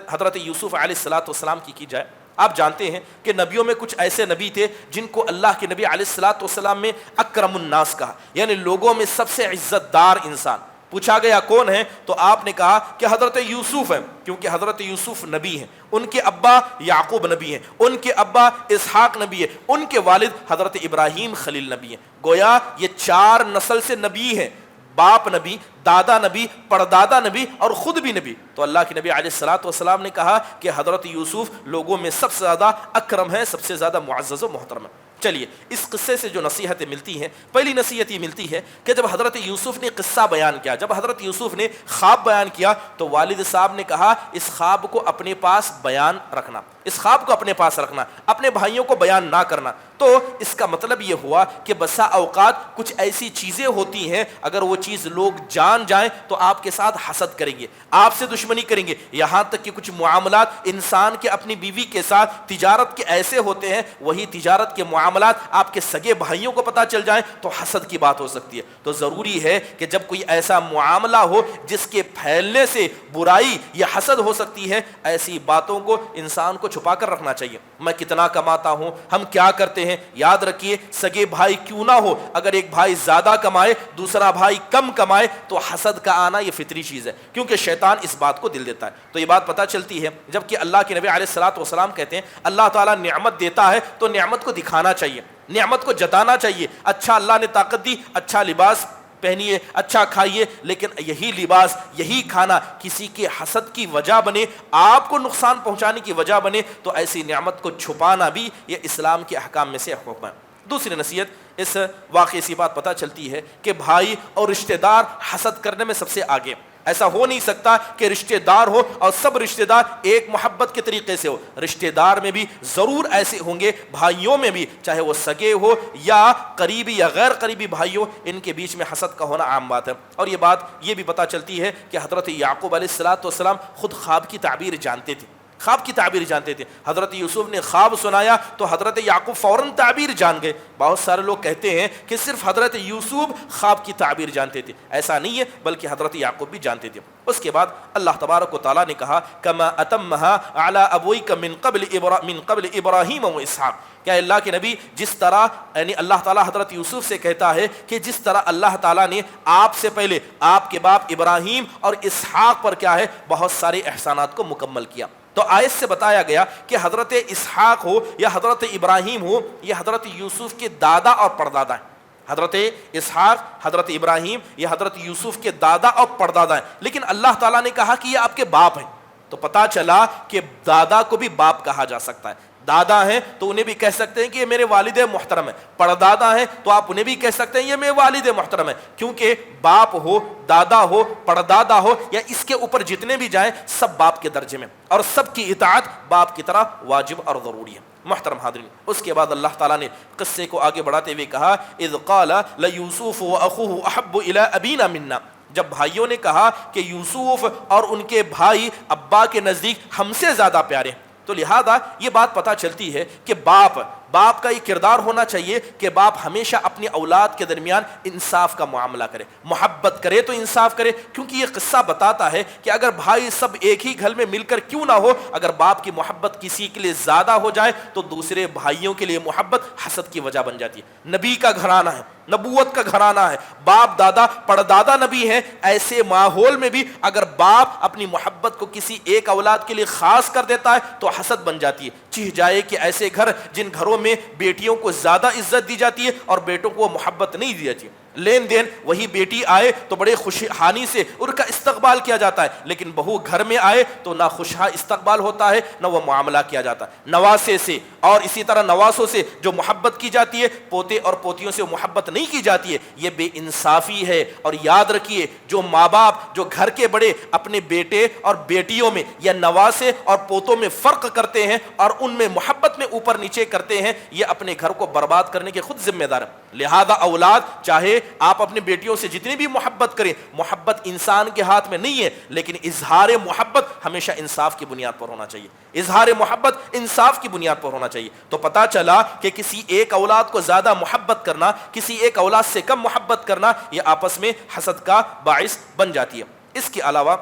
حضرت یوسف علیہ السلام کی جائے، آپ جانتے ہیں کہ نبیوں میں کچھ ایسے نبی تھے جن کو اللہ کے نبی علیہ السلام میں اکرم الناس کہا، یعنی لوگوں میں سب سے عزت دار انسان۔ پوچھا گیا کون ہے تو آپ نے کہا کہ حضرت یوسف ہیں، کیونکہ حضرت یوسف نبی ہیں، ان کے ابا یعقوب نبی ہیں، ان کے ابا اسحاق نبی ہیں، ان کے والد حضرت ابراہیم خلیل نبی ہیں۔ گویا یہ 4 نسل سے نبی ہیں، باپ نبی، دادا نبی، پردادا نبی اور خود بھی نبی۔ تو اللہ کے نبی علیہ السلام نے کہا کہ حضرت یوسف لوگوں میں سب سے زیادہ اکرم ہے، سب سے زیادہ معزز و محترم ہے۔ چلیے اس قصے سے جو نصیحتیں ملتی ہیں، پہلی نصیحت یہ ملتی ہے کہ جب حضرت یوسف نے قصہ بیان کیا، جب حضرت یوسف نے خواب بیان کیا تو والد صاحب نے کہا اس خواب کو اپنے پاس بیان رکھنا۔ اس خواب کو اپنے پاس رکھنا، اپنے بھائیوں کو بیان نہ کرنا۔ تو اس کا مطلب یہ ہوا کہ بسا اوقات کچھ ایسی چیزیں ہوتی ہیں اگر وہ چیز لوگ جان جائیں تو آپ کے ساتھ حسد کریں گے، آپ سے دشمنی کریں گے۔ یہاں تک کہ کچھ معاملات انسان کے اپنی بیوی کے ساتھ تجارت کے ایسے ہوتے ہیں، وہی تجارت کے معاملات آپ کے سگے بھائیوں کو پتہ چل جائیں تو حسد کی بات ہو سکتی ہے۔ تو ضروری ہے کہ جب کوئی ایسا معاملہ ہو جس کے پھیلنے سے برائی یا حسد ہو سکتی ہے، ایسی باتوں کو انسان کو چھپا کر رکھنا چاہیے۔ میں کتنا کماتا ہوں، ہم کیا کرتے ہیں، یاد رکھیے سگے بھائی کیوں نہ ہو، اگر ایک بھائی زیادہ کمائے دوسرا بھائی کم کمائے تو حسد کا آنا یہ فطری چیز ہے، کیونکہ شیطان اس بات کو دل دیتا ہے۔ تو یہ بات پتہ چلتی ہے جبکہ اللہ کے نبی علیہ الصلوۃ والسلام کہتے ہیں اللہ تعالیٰ نعمت دیتا ہے تو نعمت کو دکھانا چاہیے، نعمت کو جتانا چاہیے۔ اچھا اللہ نے طاقت دی، اچھا لباس پہنیے، اچھا کھائیے، لیکن یہی لباس یہی کھانا کسی کے حسد کی وجہ بنے، آپ کو نقصان پہنچانے کی وجہ بنے تو ایسی نعمت کو چھپانا بھی یہ اسلام کے احکام میں سے حکم ہے۔ دوسری نصیحت، اس واقعے سے بات پتہ چلتی ہے کہ بھائی اور رشتہ دار حسد کرنے میں سب سے آگے۔ ایسا ہو نہیں سکتا کہ رشتہ دار ہو اور سب رشتہ دار ایک محبت کے طریقے سے ہو۔ رشتہ دار میں بھی ضرور ایسے ہوں گے، بھائیوں میں بھی، چاہے وہ سگے ہو یا قریبی یا غیر قریبی بھائی ہو، ان کے بیچ میں حسد کا ہونا عام بات ہے۔ اور یہ بات یہ بھی پتہ چلتی ہے کہ حضرت یعقوب علیہ السلام خود خواب کی تعبیر جانتے تھے، خواب کی تعبیر جانتے تھے۔ حضرت یوسف نے خواب سنایا تو حضرت یعقوب فوراً تعبیر جان گئے۔ بہت سارے لوگ کہتے ہیں کہ صرف حضرت یوسف خواب کی تعبیر جانتے تھے، ایسا نہیں ہے، بلکہ حضرت یعقوب بھی جانتے تھے۔ اس کے بعد اللہ تبارک و تعالیٰ نے کہا کما اتمها علی ابویک من قبل ابراہیم و اسحاق، کیا اللہ کے نبی جس طرح، یعنی اللہ تعالیٰ حضرت یوسف سے کہتا ہے کہ جس طرح اللہ تعالیٰ نے آپ سے پہلے آپ کے باپ ابراہیم اور اسحاق پر کیا ہے بہت سارے احسانات کو مکمل کیا۔ تو آیت سے بتایا گیا کہ حضرت اسحاق ہو یا حضرت ابراہیم ہو، یہ حضرت یوسف کے دادا اور پردادا ہیں۔ حضرت اسحاق، حضرت ابراہیم یہ حضرت یوسف کے دادا اور پردادا ہیں، لیکن اللہ تعالیٰ نے کہا کہ یہ آپ کے باپ ہیں۔ تو پتہ چلا کہ دادا کو بھی باپ کہا جا سکتا ہے۔ دادا ہیں تو انہیں بھی کہہ سکتے ہیں کہ یہ میرے والد محترم ہیں، پردادا ہیں تو آپ انہیں بھی کہہ سکتے ہیں یہ میرے والد محترم ہیں، کیونکہ باپ ہو، دادا ہو، پردادا ہو یا اس کے اوپر جتنے بھی جائیں سب باپ کے درجے میں، اور سب کی اطاعت باپ کی طرح واجب اور ضروری ہے۔ محترم حاضرین، اس کے بعد اللہ تعالیٰ نے قصے کو آگے بڑھاتے ہوئے کہا اذ قال لیوسف واخوہ احب الی ابینا منا، جب بھائیوں نے کہا کہ یوسف اور ان کے بھائی ابا کے نزدیک ہم سے زیادہ پیارے ہیں، تو لہذا یہ بات پتہ چلتی ہے کہ باپ کا یہ کردار ہونا چاہیے کہ باپ ہمیشہ اپنی اولاد کے درمیان انصاف کا معاملہ کرے، محبت کرے تو انصاف کرے، کیونکہ یہ قصہ بتاتا ہے کہ اگر بھائی سب ایک ہی گھر میں مل کر کیوں نہ ہو، اگر باپ کی محبت کسی کے لیے زیادہ ہو جائے تو دوسرے بھائیوں کے لیے محبت حسد کی وجہ بن جاتی ہے۔ نبی کا گھرانہ ہے، نبوت کا گھرانہ ہے، باپ دادا پردادا نبی ہیں، ایسے ماحول میں بھی اگر باپ اپنی محبت کو کسی ایک اولاد کے لیے خاص کر دیتا ہے تو حسد بن جاتی ہے۔ چہ جائے کہ ایسے گھر جن گھروں میں بیٹیوں کو زیادہ عزت دی جاتی ہے اور بیٹوں کو محبت نہیں دی جاتی، لین دین وہی بیٹی آئے تو بڑے خوشحانی سے ان کا استقبال کیا جاتا ہے، لیکن بہو گھر میں آئے تو نہ خوشحال استقبال ہوتا ہے نہ وہ معاملہ کیا جاتا ہے۔ نواسے سے اور اسی طرح نواسوں سے جو محبت کی جاتی ہے، پوتے اور پوتیوں سے محبت نہیں کی جاتی ہے، یہ بے انصافی ہے۔ اور یاد رکھیے جو ماں باپ، جو گھر کے بڑے اپنے بیٹے اور بیٹیوں میں یا نواسے اور پوتوں میں فرق کرتے ہیں اور ان میں محبت میں اوپر نیچے کرتے ہیں، یہ اپنے گھر کو برباد کرنے کے خود ذمہ دار ہیں۔ لہذا اولاد چاہے آپ اپنے بیٹیوں سے جتنی بھی محبت کریں، محبت انسان کے ہاتھ میں نہیں ہے، لیکن اظہار محبت ہمیشہ انصاف کی بنیاد پر ہونا چاہیے، اظہار محبت انصاف کی بنیاد پر ہونا چاہیے۔ تو پتہ چلا کہ کسی ایک اولاد کو زیادہ محبت کرنا، کسی ایک اولاد سے کم محبت کرنا، یہ آپس میں حسد کا باعث بن جاتی ہے۔ اس کے علاوہ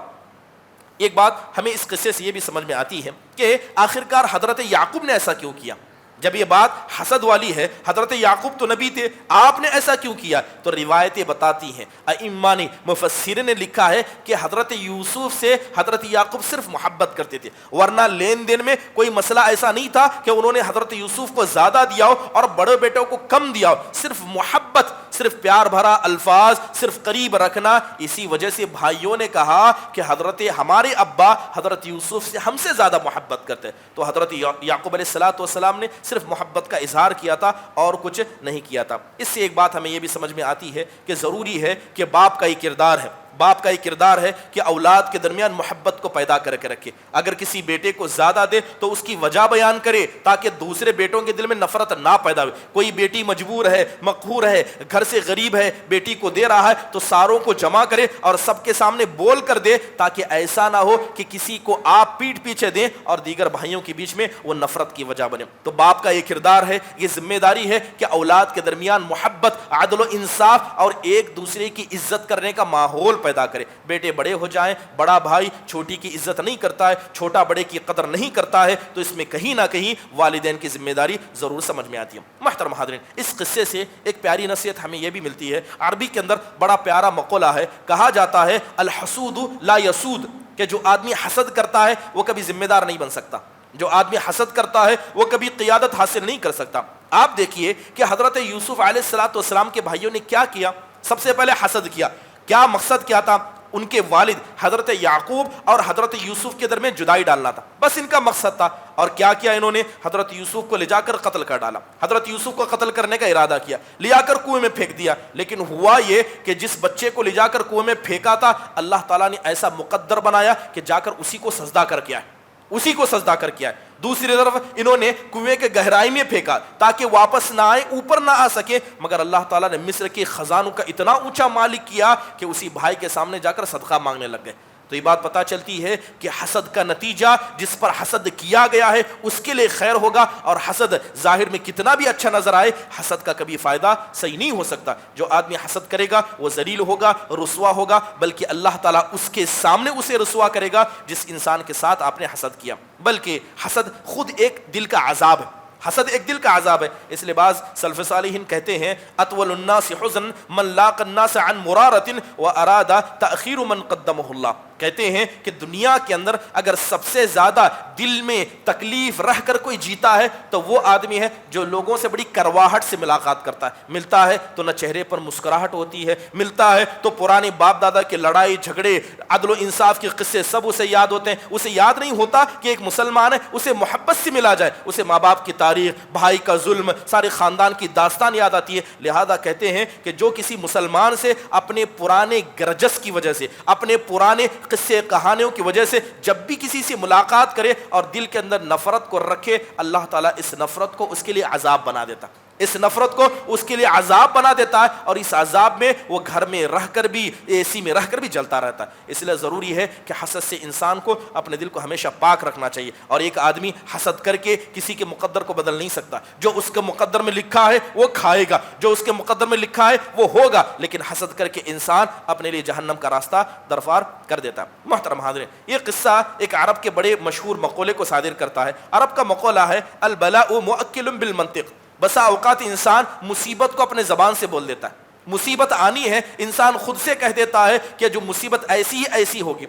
ایک بات ہمیں اس قصے سے یہ بھی سمجھ میں آتی ہے کہ آخرکار حضرت یعقوب نے ایسا کیوں کیا؟ جب یہ بات حسد والی ہے، حضرت یعقوب تو نبی تھے، آپ نے ایسا کیوں کیا؟ تو روایتیں بتاتی ہیں، ائمہ نے، مفسرین نے لکھا ہے کہ حضرت یوسف سے حضرت یعقوب صرف محبت کرتے تھے، ورنہ لین دین میں کوئی مسئلہ ایسا نہیں تھا کہ انہوں نے حضرت یوسف کو زیادہ دیا ہو اور بڑے بیٹوں کو کم دیا ہو، صرف محبت، صرف پیار بھرا الفاظ، صرف قریب رکھنا۔ اسی وجہ سے بھائیوں نے کہا کہ حضرت ہمارے ابا حضرت یوسف سے ہم سے زیادہ محبت کرتے ہیں، تو حضرت یعقوب علیہ السلام نے صرف محبت کا اظہار کیا تھا اور کچھ نہیں کیا تھا۔ اس سے ایک بات ہمیں یہ بھی سمجھ میں آتی ہے کہ ضروری ہے کہ باپ کا یہ کردار ہے باپ کا یہ کردار ہے کہ اولاد کے درمیان محبت کو پیدا کر کے رکھے. اگر کسی بیٹے کو زیادہ دے تو اس کی وجہ بیان کرے تاکہ دوسرے بیٹوں کے دل میں نفرت نہ پیدا ہو. کوئی بیٹی مجبور ہے, مقہور ہے, گھر سے غریب ہے, بیٹی کو دے رہا ہے تو ساروں کو جمع کرے اور سب کے سامنے بول کر دے تاکہ ایسا نہ ہو کہ کسی کو آپ پیٹ پیچھے دیں اور دیگر بھائیوں کے بیچ میں وہ نفرت کی وجہ بنے. تو باپ کا یہ کردار ہے, یہ ذمہ داری ہے کہ اولاد کے درمیان محبت, عدل و انصاف اور ایک دوسرے کی عزت کرنے کا ماحول پیدا کرے. بیٹے بڑے ہو جائیں, بڑا بھائی چھوٹی کی عزت نہیں کرتا ہے, چھوٹا بڑے کی قدر نہیں کرتا ہے, تو اس میں کہیں نہ کہیں والدین کی ذمہ داری ضرور سمجھ میں آتی ہے. محترم حاضرین, اس قصے سے ایک پیاری نصیحت ہمیں یہ بھی ملتی ہے. عربی کے اندر بڑا پیارا مقولہ ہے, کہا جاتا ہے الحسود لا یسود, کہ جو آدمی حسد کرتا ہے وہ کبھی ذمہ دار نہیں بن سکتا, جو آدمی حسد کرتا ہے وہ کبھی قیادت حاصل نہیں کر سکتا. آپ دیکھیے کہ حضرت یوسف علیہ السلام کے بھائیوں نے کیا کیا. سب سے پہلے حسد کیا. کیا مقصد کیا تھا؟ ان کے والد حضرت یعقوب اور حضرت یوسف کے درمیان جدائی ڈالنا تھا, بس ان کا مقصد تھا. اور کیا کیا انہوں نے؟ حضرت یوسف کو لے جا کر قتل کر ڈالا. حضرت یوسف کو قتل کرنے کا ارادہ کیا, لے جا کر کنویں میں پھینک دیا. لیکن ہوا یہ کہ جس بچے کو لے جا کر کنویں میں پھینکا تھا, اللہ تعالیٰ نے ایسا مقدر بنایا کہ جا کر اسی کو سجدہ کر کے آئے, اسی کو سجدہ کر کے آئے. دوسری طرف انہوں نے کنویں کے گہرائی میں پھینکا تاکہ واپس نہ آئے, اوپر نہ آ سکے, مگر اللہ تعالیٰ نے مصر کے خزانوں کا اتنا اونچا مالک کیا کہ اسی بھائی کے سامنے جا کر صدقہ مانگنے لگ گئے. تو یہ بات پتہ چلتی ہے کہ حسد کا نتیجہ, جس پر حسد کیا گیا ہے اس کے لیے خیر ہوگا, اور حسد ظاہر میں کتنا بھی اچھا نظر آئے, حسد کا کبھی فائدہ صحیح نہیں ہو سکتا. جو آدمی حسد کرے گا وہ ذلیل ہوگا, رسوا ہوگا, بلکہ اللہ تعالیٰ اس کے سامنے اسے رسوا کرے گا جس انسان کے ساتھ آپ نے حسد کیا. بلکہ حسد خود ایک دل کا عذاب ہے, حسد ایک دل کا عذاب ہے. اس لیے بعض سلف صالحین کہتے ہیں اطول الناس حزن من لاق الناس عن مرارۃ واراد تاخیر من قدمہ اللہ. کہتے ہیں کہ دنیا کے اندر اگر سب سے زیادہ دل میں تکلیف رہ کر کوئی جیتا ہے تو وہ آدمی ہے جو لوگوں سے بڑی کرواہٹ سے ملاقات کرتا ہے. ملتا ہے تو نہ چہرے پر مسکراہٹ ہوتی ہے, ملتا ہے تو پرانے باپ دادا کے لڑائی جھگڑے, عدل و انصاف کے قصے سب اسے یاد ہوتے ہیں. اسے یاد نہیں ہوتا کہ ایک مسلمان ہے, اسے محبت سے ملا جائے, اسے ماں باپ کی تاریخ, بھائی کا ظلم, سارے خاندان کی داستان یاد آتی ہے. لہذا کہتے ہیں کہ جو کسی مسلمان سے اپنے پرانے گرجس کی وجہ سے, اپنے پرانے قصے کہانیوں کی وجہ سے جب بھی کسی سے ملاقات کرے اور دل کے اندر نفرت کو رکھے, اللہ تعالیٰ اس نفرت کو اس کے لیے عذاب بنا دیتا, اس نفرت کو اس کے لیے عذاب بنا دیتا ہے, اور اس عذاب میں وہ گھر میں رہ کر بھی, اے سی میں رہ کر بھی جلتا رہتا ہے. اس لیے ضروری ہے کہ حسد سے انسان کو اپنے دل کو ہمیشہ پاک رکھنا چاہیے. اور ایک آدمی حسد کر کے کسی کے مقدر کو بدل نہیں سکتا. جو اس کے مقدر میں لکھا ہے وہ کھائے گا, جو اس کے مقدر میں لکھا ہے وہ ہوگا, لیکن حسد کر کے انسان اپنے لیے جہنم کا راستہ درفار کر دیتا ہے. محترم حاضرین, یہ قصہ ایک عرب کے بڑے مشہور مقولے کو صادر کرتا ہے. عرب کا مقولہ ہے البلاء مؤکل بالمنطق. بسا اوقات انسان مصیبت کو اپنے زبان سے بول دیتا ہے. مصیبت آنی ہے, انسان خود سے کہہ دیتا ہے کہ جو مصیبت ایسی ہی ایسی ہوگی.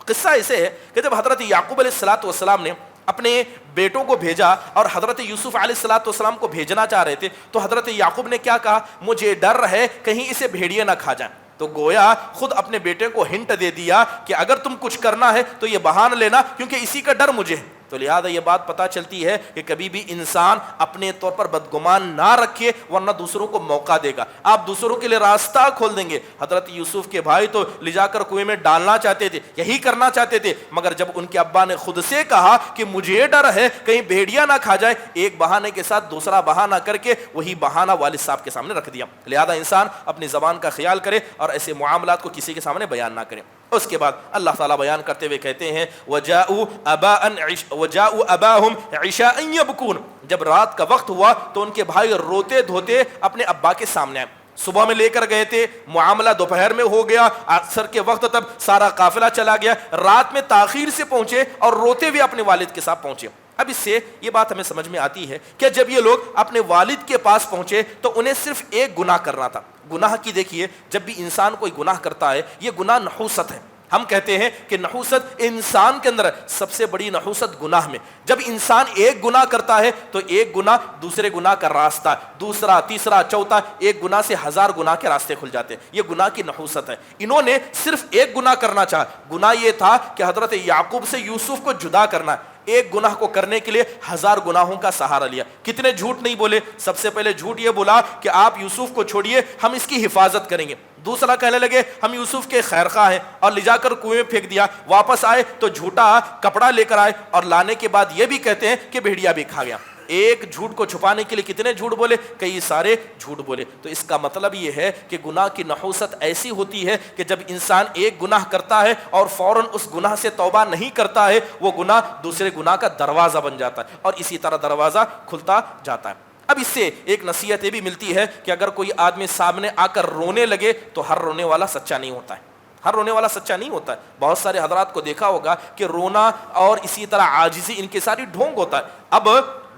قصہ ایسے ہے کہ جب حضرت یعقوب علیہ السلام نے اپنے بیٹوں کو بھیجا اور حضرت یوسف علیہ السلام کو بھیجنا چاہ رہے تھے, تو حضرت یعقوب نے کیا کہا, مجھے ڈر ہے کہیں اسے بھیڑیے نہ کھا جائیں. تو گویا خود اپنے بیٹے کو ہنٹ دے دیا کہ اگر تم کچھ کرنا ہے تو یہ بہانہ لینا, کیونکہ اسی کا ڈر مجھے ہے. تو لہذا یہ بات پتہ چلتی ہے کہ کبھی بھی انسان اپنے طور پر بدگمان نہ رکھے, ورنہ دوسروں کو موقع دے گا, آپ دوسروں کے لیے راستہ کھول دیں گے. حضرت یوسف کے بھائی تو لے جا کر کنویں میں ڈالنا چاہتے تھے, یہی کرنا چاہتے تھے, مگر جب ان کے ابا نے خود سے کہا کہ مجھے ڈر ہے کہیں بھیڑیا نہ کھا جائے, ایک بہانے کے ساتھ دوسرا بہانہ کر کے وہی بہانہ والد صاحب کے سامنے رکھ دیا. لہذا انسان اپنی زبان کا خیال کرے اور ایسے معاملات کو کسی کے سامنے بیان نہ کرے. اس کے بعد اللہ تعالیٰ بیان کرتے ہوئے کہتے ہیں وَجَاءُوا أَبَاهُمْ عِشَاءً يَبْكُونَ. جب رات کا وقت ہوا تو ان کے بھائی روتے دھوتے اپنے ابا کے سامنے آئے. صبح میں لے کر گئے تھے, معاملہ دوپہر میں ہو گیا, عصر کے وقت تب سارا قافلہ چلا گیا, رات میں تاخیر سے پہنچے اور روتے ہوئے اپنے والد کے ساتھ پہنچے. اب اس سے یہ بات ہمیں سمجھ میں آتی ہے کہ جب یہ لوگ اپنے والد کے پاس پہنچے تو انہیں صرف ایک گناہ کرنا تھا. گناہ کی دیکھیے, جب بھی انسان کوئی گناہ کرتا ہے یہ گناہ نحوست ہے. ہم کہتے ہیں کہ نحوست انسان کے اندر سب سے بڑی نحوست گناہ میں. جب انسان ایک گناہ کرتا ہے تو ایک گناہ دوسرے گناہ کا راستہ, دوسرا تیسرا چوتھا, ایک گناہ سے 1000 گناہ کے راستے کھل جاتے ہیں. یہ گناہ کی نحوست ہے. انہوں نے صرف ایک گناہ کرنا چاہا. گناہ یہ تھا کہ حضرت یعقوب سے یوسف کو جدا کرنا. ایک گناہ کو کرنے کے لیے 1000 گناہوں کا سہارا لیا. کتنے جھوٹ نہیں بولے. سب سے پہلے جھوٹ یہ بولا کہ آپ یوسف کو چھوڑیے, ہم اس کی حفاظت کریں گے. دوسرا کہنے لگے ہم یوسف کے خیر خواہ ہیں, اور لے جا کر کنویں میں پھینک دیا. واپس آئے تو جھوٹا کپڑا لے کر آئے, اور لانے کے بعد یہ بھی کہتے ہیں کہ بھیڑیا بھی کھا گیا. ایک جھوٹ کو چھپانے کے لیے کتنے جھوٹ بولے, کئی سارے جھوٹ بولے. تو اس کا مطلب یہ ہے کہ گناہ کی نحوست ایسی ہوتی ہے کہ جب انسان ایک گناہ کرتا ہے اور فوراً اس گناہ سے توبہ نہیں کرتا ہے, وہ گناہ دوسرے گناہ کا دروازہ بن جاتا ہے, اور اسی طرح دروازہ کھلتا جاتا ہے. اب اس سے ایک نصیحت یہ بھی ملتی ہے کہ اگر کوئی آدمی سامنے آ کر رونے لگے تو ہر رونے والا سچا نہیں ہوتا ہے. ہر رونے والا سچا نہیں ہوتا ہے. بہت سارے حضرات کو دیکھا ہوگا کہ رونا اور اسی طرح عاجزی ان کے ساری ڈھونگ ہوتا ہے. اب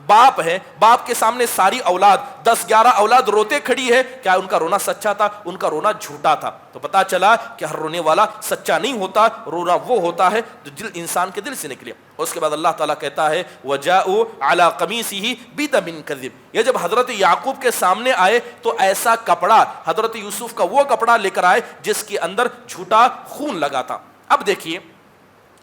باپ ہے, باپ کے سامنے ساری اولاد 10-11 اولاد روتے کھڑی ہے, کیا ان کا رونا سچا تھا؟ ان کا رونا جھوٹا تھا. تو پتا چلا کہ ہر رونے والا سچا نہیں ہوتا, رونا وہ ہوتا ہے جو دل انسان کے دل سے نکلے. اس کے بعد اللہ تعالیٰ کہتا ہے وَجَاءُوا عَلَىٰ قَمِيصِهِ بِدَمٍ كَذِبٍ. یہ جب حضرت یعقوب کے سامنے آئے تو ایسا کپڑا, حضرت یوسف کا وہ کپڑا لے کر آئے جس کے اندر جھوٹا خون لگا تھا. اب دیکھیے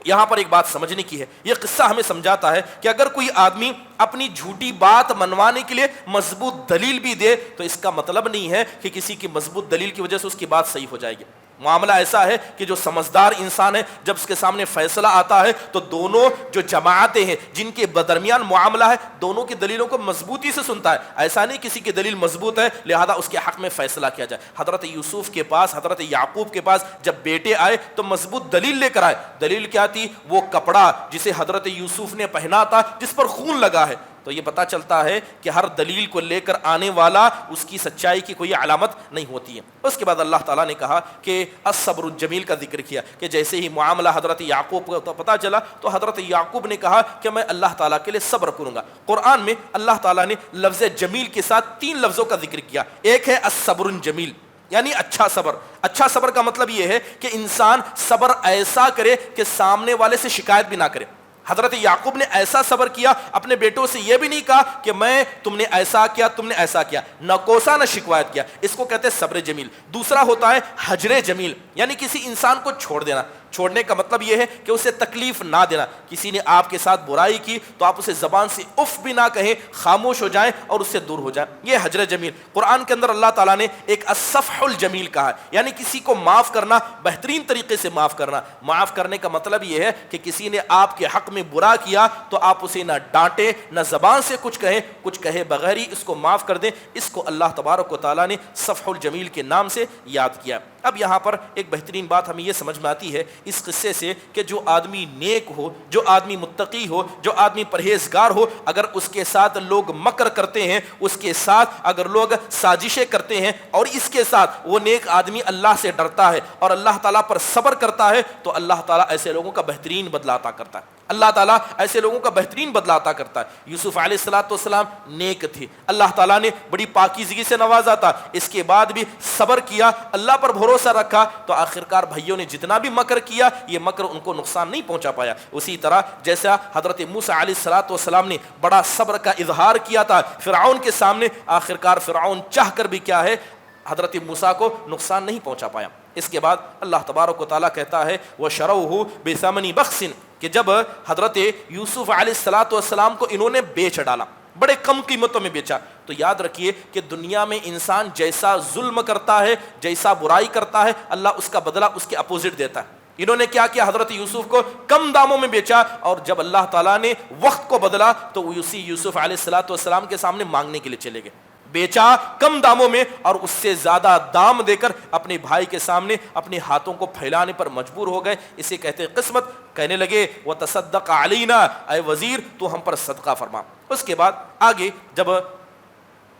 یہاں پر ایک بات سمجھنے کی ہے. یہ قصہ ہمیں سمجھاتا ہے کہ اگر کوئی آدمی اپنی جھوٹی بات منوانے کے لیے مضبوط دلیل بھی دے تو اس کا مطلب نہیں ہے کہ کسی کی مضبوط دلیل کی وجہ سے اس کی بات صحیح ہو جائے گی. معاملہ ایسا ہے کہ جو سمجھدار انسان ہے جب اس کے سامنے فیصلہ آتا ہے تو دونوں جو جماعتیں ہیں جن کے درمیان معاملہ ہے دونوں کی دلیلوں کو مضبوطی سے سنتا ہے. ایسا نہیں کسی کی دلیل مضبوط ہے لہذا اس کے حق میں فیصلہ کیا جائے. حضرت یوسف کے پاس, حضرت یعقوب کے پاس جب بیٹے آئے تو مضبوط دلیل لے کر آئے. دلیل کیا تھی؟ وہ کپڑا جسے حضرت یوسف نے پہنا تھا جس پر خون لگا ہے. تو یہ پتا چلتا ہے کہ ہر دلیل کو لے کر آنے والا اس کی سچائی کی کوئی علامت نہیں ہوتی ہے. اس کے بعد اللہ تعالیٰ نے کہا کہ الصبر الجمیل کا ذکر کیا کہ جیسے ہی معاملہ حضرت یعقوب کو پتا چلا تو حضرت یعقوب نے کہا کہ میں اللہ تعالیٰ کے لیے صبر کروں گا. قرآن میں اللہ تعالیٰ نے لفظ جمیل کے ساتھ 3 لفظوں کا ذکر کیا. ایک ہے الصبر الجمیل یعنی اچھا صبر. اچھا صبر کا مطلب یہ ہے کہ انسان صبر ایسا کرے کہ سامنے والے سے شکایت بھی نہ کرے. حضرت یعقوب نے ایسا صبر کیا, اپنے بیٹوں سے یہ بھی نہیں کہا کہ میں تم نے ایسا کیا, تم نے ایسا کیا, نہ کوسا نہ شکایت کیا. اس کو کہتے ہیں صبر جمیل. دوسرا ہوتا ہے حجر جمیل یعنی کسی انسان کو چھوڑ دینا. چھوڑنے کا مطلب یہ ہے کہ اسے تکلیف نہ دینا. کسی نے آپ کے ساتھ برائی کی تو آپ اسے زبان سے اف بھی نہ کہیں, خاموش ہو جائیں اور اس سے دور ہو جائیں. یہ حجر جمیل. قرآن کے اندر اللہ تعالیٰ نے ایک الصفح الجمیل کہا یعنی کسی کو معاف کرنا, بہترین طریقے سے معاف کرنا. معاف کرنے کا مطلب یہ ہے کہ کسی نے آپ کے حق میں برا کیا تو آپ اسے نہ ڈانٹیں, نہ زبان سے کچھ کہیں, کچھ کہے بغیر ہی اس کو معاف کر دیں. اس کو اللہ تبارک و تعالیٰ نے صفح الجمیل کے نام سے یاد کیا. اب یہاں پر ایک بہترین بات ہمیں یہ سمجھ میں آتی ہے اس قصے سے کہ جو آدمی نیک ہو, جو آدمی متقی ہو, جو آدمی پرہیزگار ہو, اگر اس کے ساتھ لوگ مکر کرتے ہیں, اس کے ساتھ اگر لوگ سازشیں کرتے ہیں اور اس کے ساتھ وہ نیک آدمی اللہ سے ڈرتا ہے اور اللہ تعالیٰ پر صبر کرتا ہے تو اللہ تعالیٰ ایسے لوگوں کا بہترین بدلہ عطا کرتا ہے. اللہ تعالیٰ ایسے لوگوں کا بہترین بدلہ عطا کرتا ہے. یوسف علیہ السلام نیک تھے, اللہ تعالیٰ نے بڑی پاکیزگی سے نوازا تھا, اس کے بعد بھی صبر کیا, اللہ پر بھروسہ رکھا تو آخرکار بھائیوں نے جتنا بھی مکر کیا یہ مکر ان کو نقصان نہیں پہنچا پایا. اسی طرح جیسا حضرت موسیٰ علیہ السلام نے بڑا صبر کا اظہار کیا تھا فرعون کے سامنے, آخرکار فرعون چاہ کر بھی کیا ہے حضرت موسیٰ کو نقصان نہیں پہنچا پایا. اس کے بعد اللہ تبارک و تعالیٰ کہتا ہے وَشَرَوْهُ بِثَمَنِ بَخْسٍ کہ جب حضرت یوسف علیہ السلام کو انہوں نے بیچ ڈالا, بڑے کم قیمتوں میں بیچا. تو یاد رکھیے کہ دنیا میں انسان جیسا ظلم کرتا ہے, جیسا برائی کرتا ہے, اللہ اس کا بدلہ اس کے اپوزٹ دیتا ہے. انہوں نے کیا کیا؟ حضرت یوسف کو کم داموں میں بیچا اور جب اللہ تعالیٰ نے وقت کو بدلا تو اسی یوسف علیہ السلام کے سامنے مانگنے کے لیے چلے گئے. بیچا کم داموں میں اور اس سے زیادہ دام دے کر اپنے بھائی کے سامنے اپنے ہاتھوں کو پھیلانے پر مجبور ہو گئے. اسے کہتے ہیں قسمت. کہنے لگے وَتَصَدَّقَ عَلَيْنَا, اے وزیر تو ہم پر صدقہ فرما. اس کے بعد آگے جب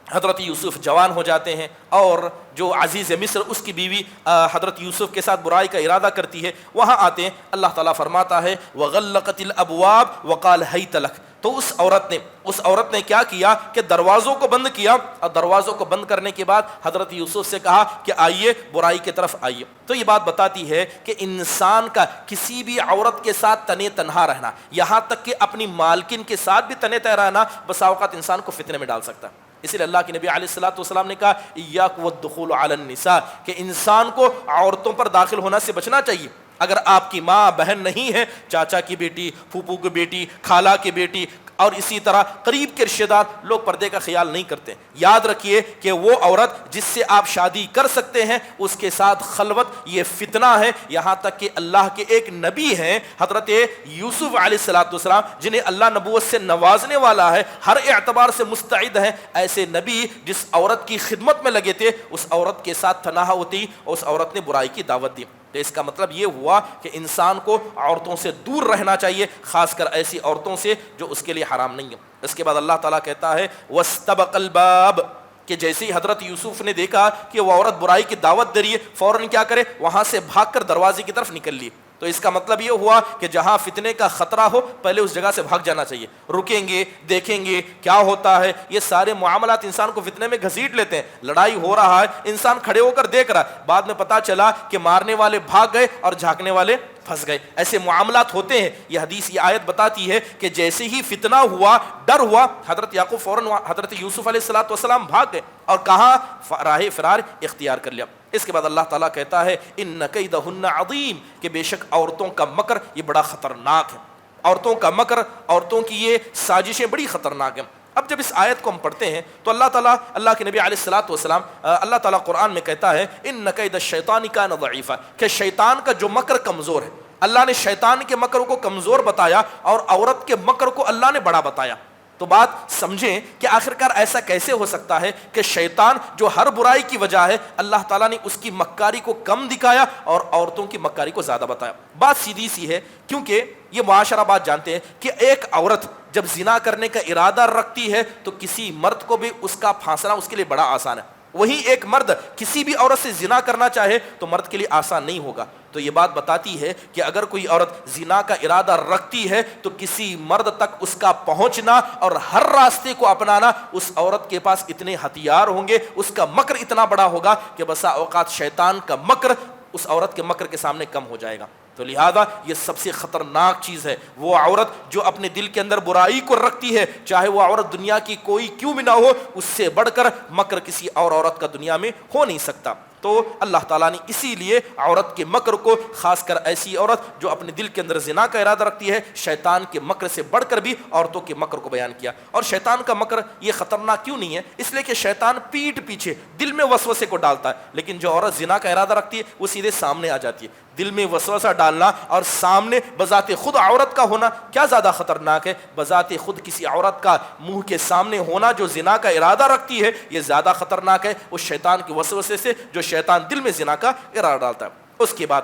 حضرت یوسف جوان ہو جاتے ہیں اور جو عزیز مصر اس کی بیوی حضرت یوسف کے ساتھ برائی کا ارادہ کرتی ہے, وہاں آتے ہیں. اللہ تعالیٰ فرماتا ہے وَغَلَّقَتِ الْأَبْوَابَ وَقَالَ هَيْتَ لَكَ. تو اس عورت نے کیا کیا کہ دروازوں کو بند کیا اور دروازوں کو بند کرنے کے بعد حضرت یوسف سے کہا کہ آئیے برائی کی طرف آئیے. تو یہ بات بتاتی ہے کہ انسان کا کسی بھی عورت کے ساتھ تنے تنہا رہنا, یہاں تک کہ اپنی مالکن کے ساتھ بھی تنے تنہا رہنا بسا اوقات انسان کو فتنے میں ڈال سکتا ہے. اس لیے اللہ کے نبی علیہ السلام نے کہا ایاک والدخول علی النساء کہ انسان کو عورتوں پر داخل ہونا سے بچنا چاہیے. اگر آپ کی ماں بہن نہیں ہے، چاچا کی بیٹی، پھوپھو کی بیٹی، خالہ کی بیٹی اور اسی طرح قریب کے رشتہ دار، لوگ پردے کا خیال نہیں کرتے. یاد رکھیے کہ وہ عورت جس سے آپ شادی کر سکتے ہیں اس کے ساتھ خلوت یہ فتنہ ہے. یہاں تک کہ اللہ کے ایک نبی ہیں حضرت یوسف علیہ السلام، جنہیں اللہ نبوت سے نوازنے والا ہے، ہر اعتبار سے مستعد ہیں. ایسے نبی جس عورت کی خدمت میں لگے تھے، اس عورت کے ساتھ تنہا ہوتی اور اس عورت نے برائی کی دعوت دی. تو اس کا مطلب یہ ہوا کہ انسان کو عورتوں سے دور رہنا چاہیے، خاص کر ایسی عورتوں سے جو اس کے لیے حرام نہیں ہے. اس کے بعد اللہ تعالیٰ کہتا ہے وَاسْتَبَقَ الْبَابَ، کہ جیسے ہی حضرت یوسف نے دیکھا کہ وہ عورت برائی کی دعوت دے رہی ہے، فوراً کیا کرے، وہاں سے بھاگ کر دروازے کی طرف نکل لی. تو اس کا مطلب یہ ہوا کہ جہاں فتنے کا خطرہ ہو پہلے اس جگہ سے بھاگ جانا چاہیے. رکیں گے، دیکھیں گے کیا ہوتا ہے. یہ سارے معاملات انسان کو فتنے میں گھسیٹ لیتے ہیں. لڑائی ہو رہا ہے، انسان کھڑے ہو کر دیکھ رہا ہے، بعد میں پتا چلا کہ مارنے والے بھاگ گئے اور جھانکنے والے پھنس گئے. ایسے معاملات ہوتے ہیں. یہ حدیث، یہ آیت بتاتی ہے کہ جیسے ہی فتنہ ہوا، ڈر ہوا، حضرت یعقوب فوراً حضرت یوسف علیہ السلام بھاگ گئے اور کہاں، راہ فرار اختیار کر لیا. اس کے بعد اللہ تعالیٰ کہتا ہے ان کیدہن عظیم، کہ بے شک عورتوں کا مکر یہ بڑا خطرناک ہے. عورتوں کا مکر، عورتوں کی یہ سازشیں بڑی خطرناک ہیں. اب جب اس آیت کو ہم پڑھتے ہیں تو اللہ تعالیٰ، اللہ کے نبی علیہ السلام، اللہ تعالیٰ قرآن میں کہتا ہے ان کید الشیطان کان ضعیفا، کہ شیطان کا جو مکر کمزور ہے. اللہ نے شیطان کے مکر کو کمزور بتایا اور عورت کے مکر کو اللہ نے بڑا بتایا. تو بات سمجھیں کہ آخرکار ایسا کیسے ہو سکتا ہے کہ شیطان جو ہر برائی کی وجہ ہے، اللہ تعالیٰ نے اس کی مکاری کو کم دکھایا اور عورتوں کی مکاری کو زیادہ بتایا. بات سیدھی سی ہے، کیونکہ یہ معاشرہ بات جانتے ہیں کہ ایک عورت جب زنا کرنے کا ارادہ رکھتی ہے تو کسی مرد کو بھی اس کا پھانسنا اس کے لیے بڑا آسان ہے. وہی ایک مرد کسی بھی عورت سے زنا کرنا چاہے تو مرد کے لیے آسان نہیں ہوگا. تو یہ بات بتاتی ہے کہ اگر کوئی عورت زنا کا ارادہ رکھتی ہے تو کسی مرد تک اس کا پہنچنا اور ہر راستے کو اپنانا، اس عورت کے پاس اتنے ہتھیار ہوں گے، اس کا مکر اتنا بڑا ہوگا کہ بسا اوقات شیطان کا مکر اس عورت کے مکر کے سامنے کم ہو جائے گا. تو لہذا یہ سب سے خطرناک چیز ہے. وہ عورت جو اپنے دل کے اندر برائی کو رکھتی ہے، چاہے وہ عورت دنیا کی کوئی کیوں بھی نہ ہو، اس سے بڑھ کر مکر کسی اور عورت کا دنیا میں ہو نہیں سکتا. تو اللہ تعالیٰ نے اسی لیے عورت کے مکر کو، خاص کر ایسی عورت جو اپنے دل کے اندر زنا کا ارادہ رکھتی ہے، شیطان کے مکر سے بڑھ کر بھی عورتوں کے مکر کو بیان کیا. اور شیطان کا مکر یہ خطرناک کیوں نہیں ہے؟ اس لیے کہ شیطان پیٹھ پیچھے دل میں وسوسے کو ڈالتا ہے، لیکن جو عورت زنا کا ارادہ رکھتی ہے وہ سیدھے سامنے آ جاتی ہے. دل میں وسوسہ ڈالنا اور سامنے بذات خود عورت کا ہونا کیا زیادہ خطرناک ہے؟ بذات خود کسی عورت کا منہ کے سامنے ہونا جو زنا کا ارادہ رکھتی ہے یہ زیادہ خطرناک ہے اس شیطان کے وسوسے سے جو شیطان دل میں زنا کا ارادہ ڈالتا ہے. اس کے بعد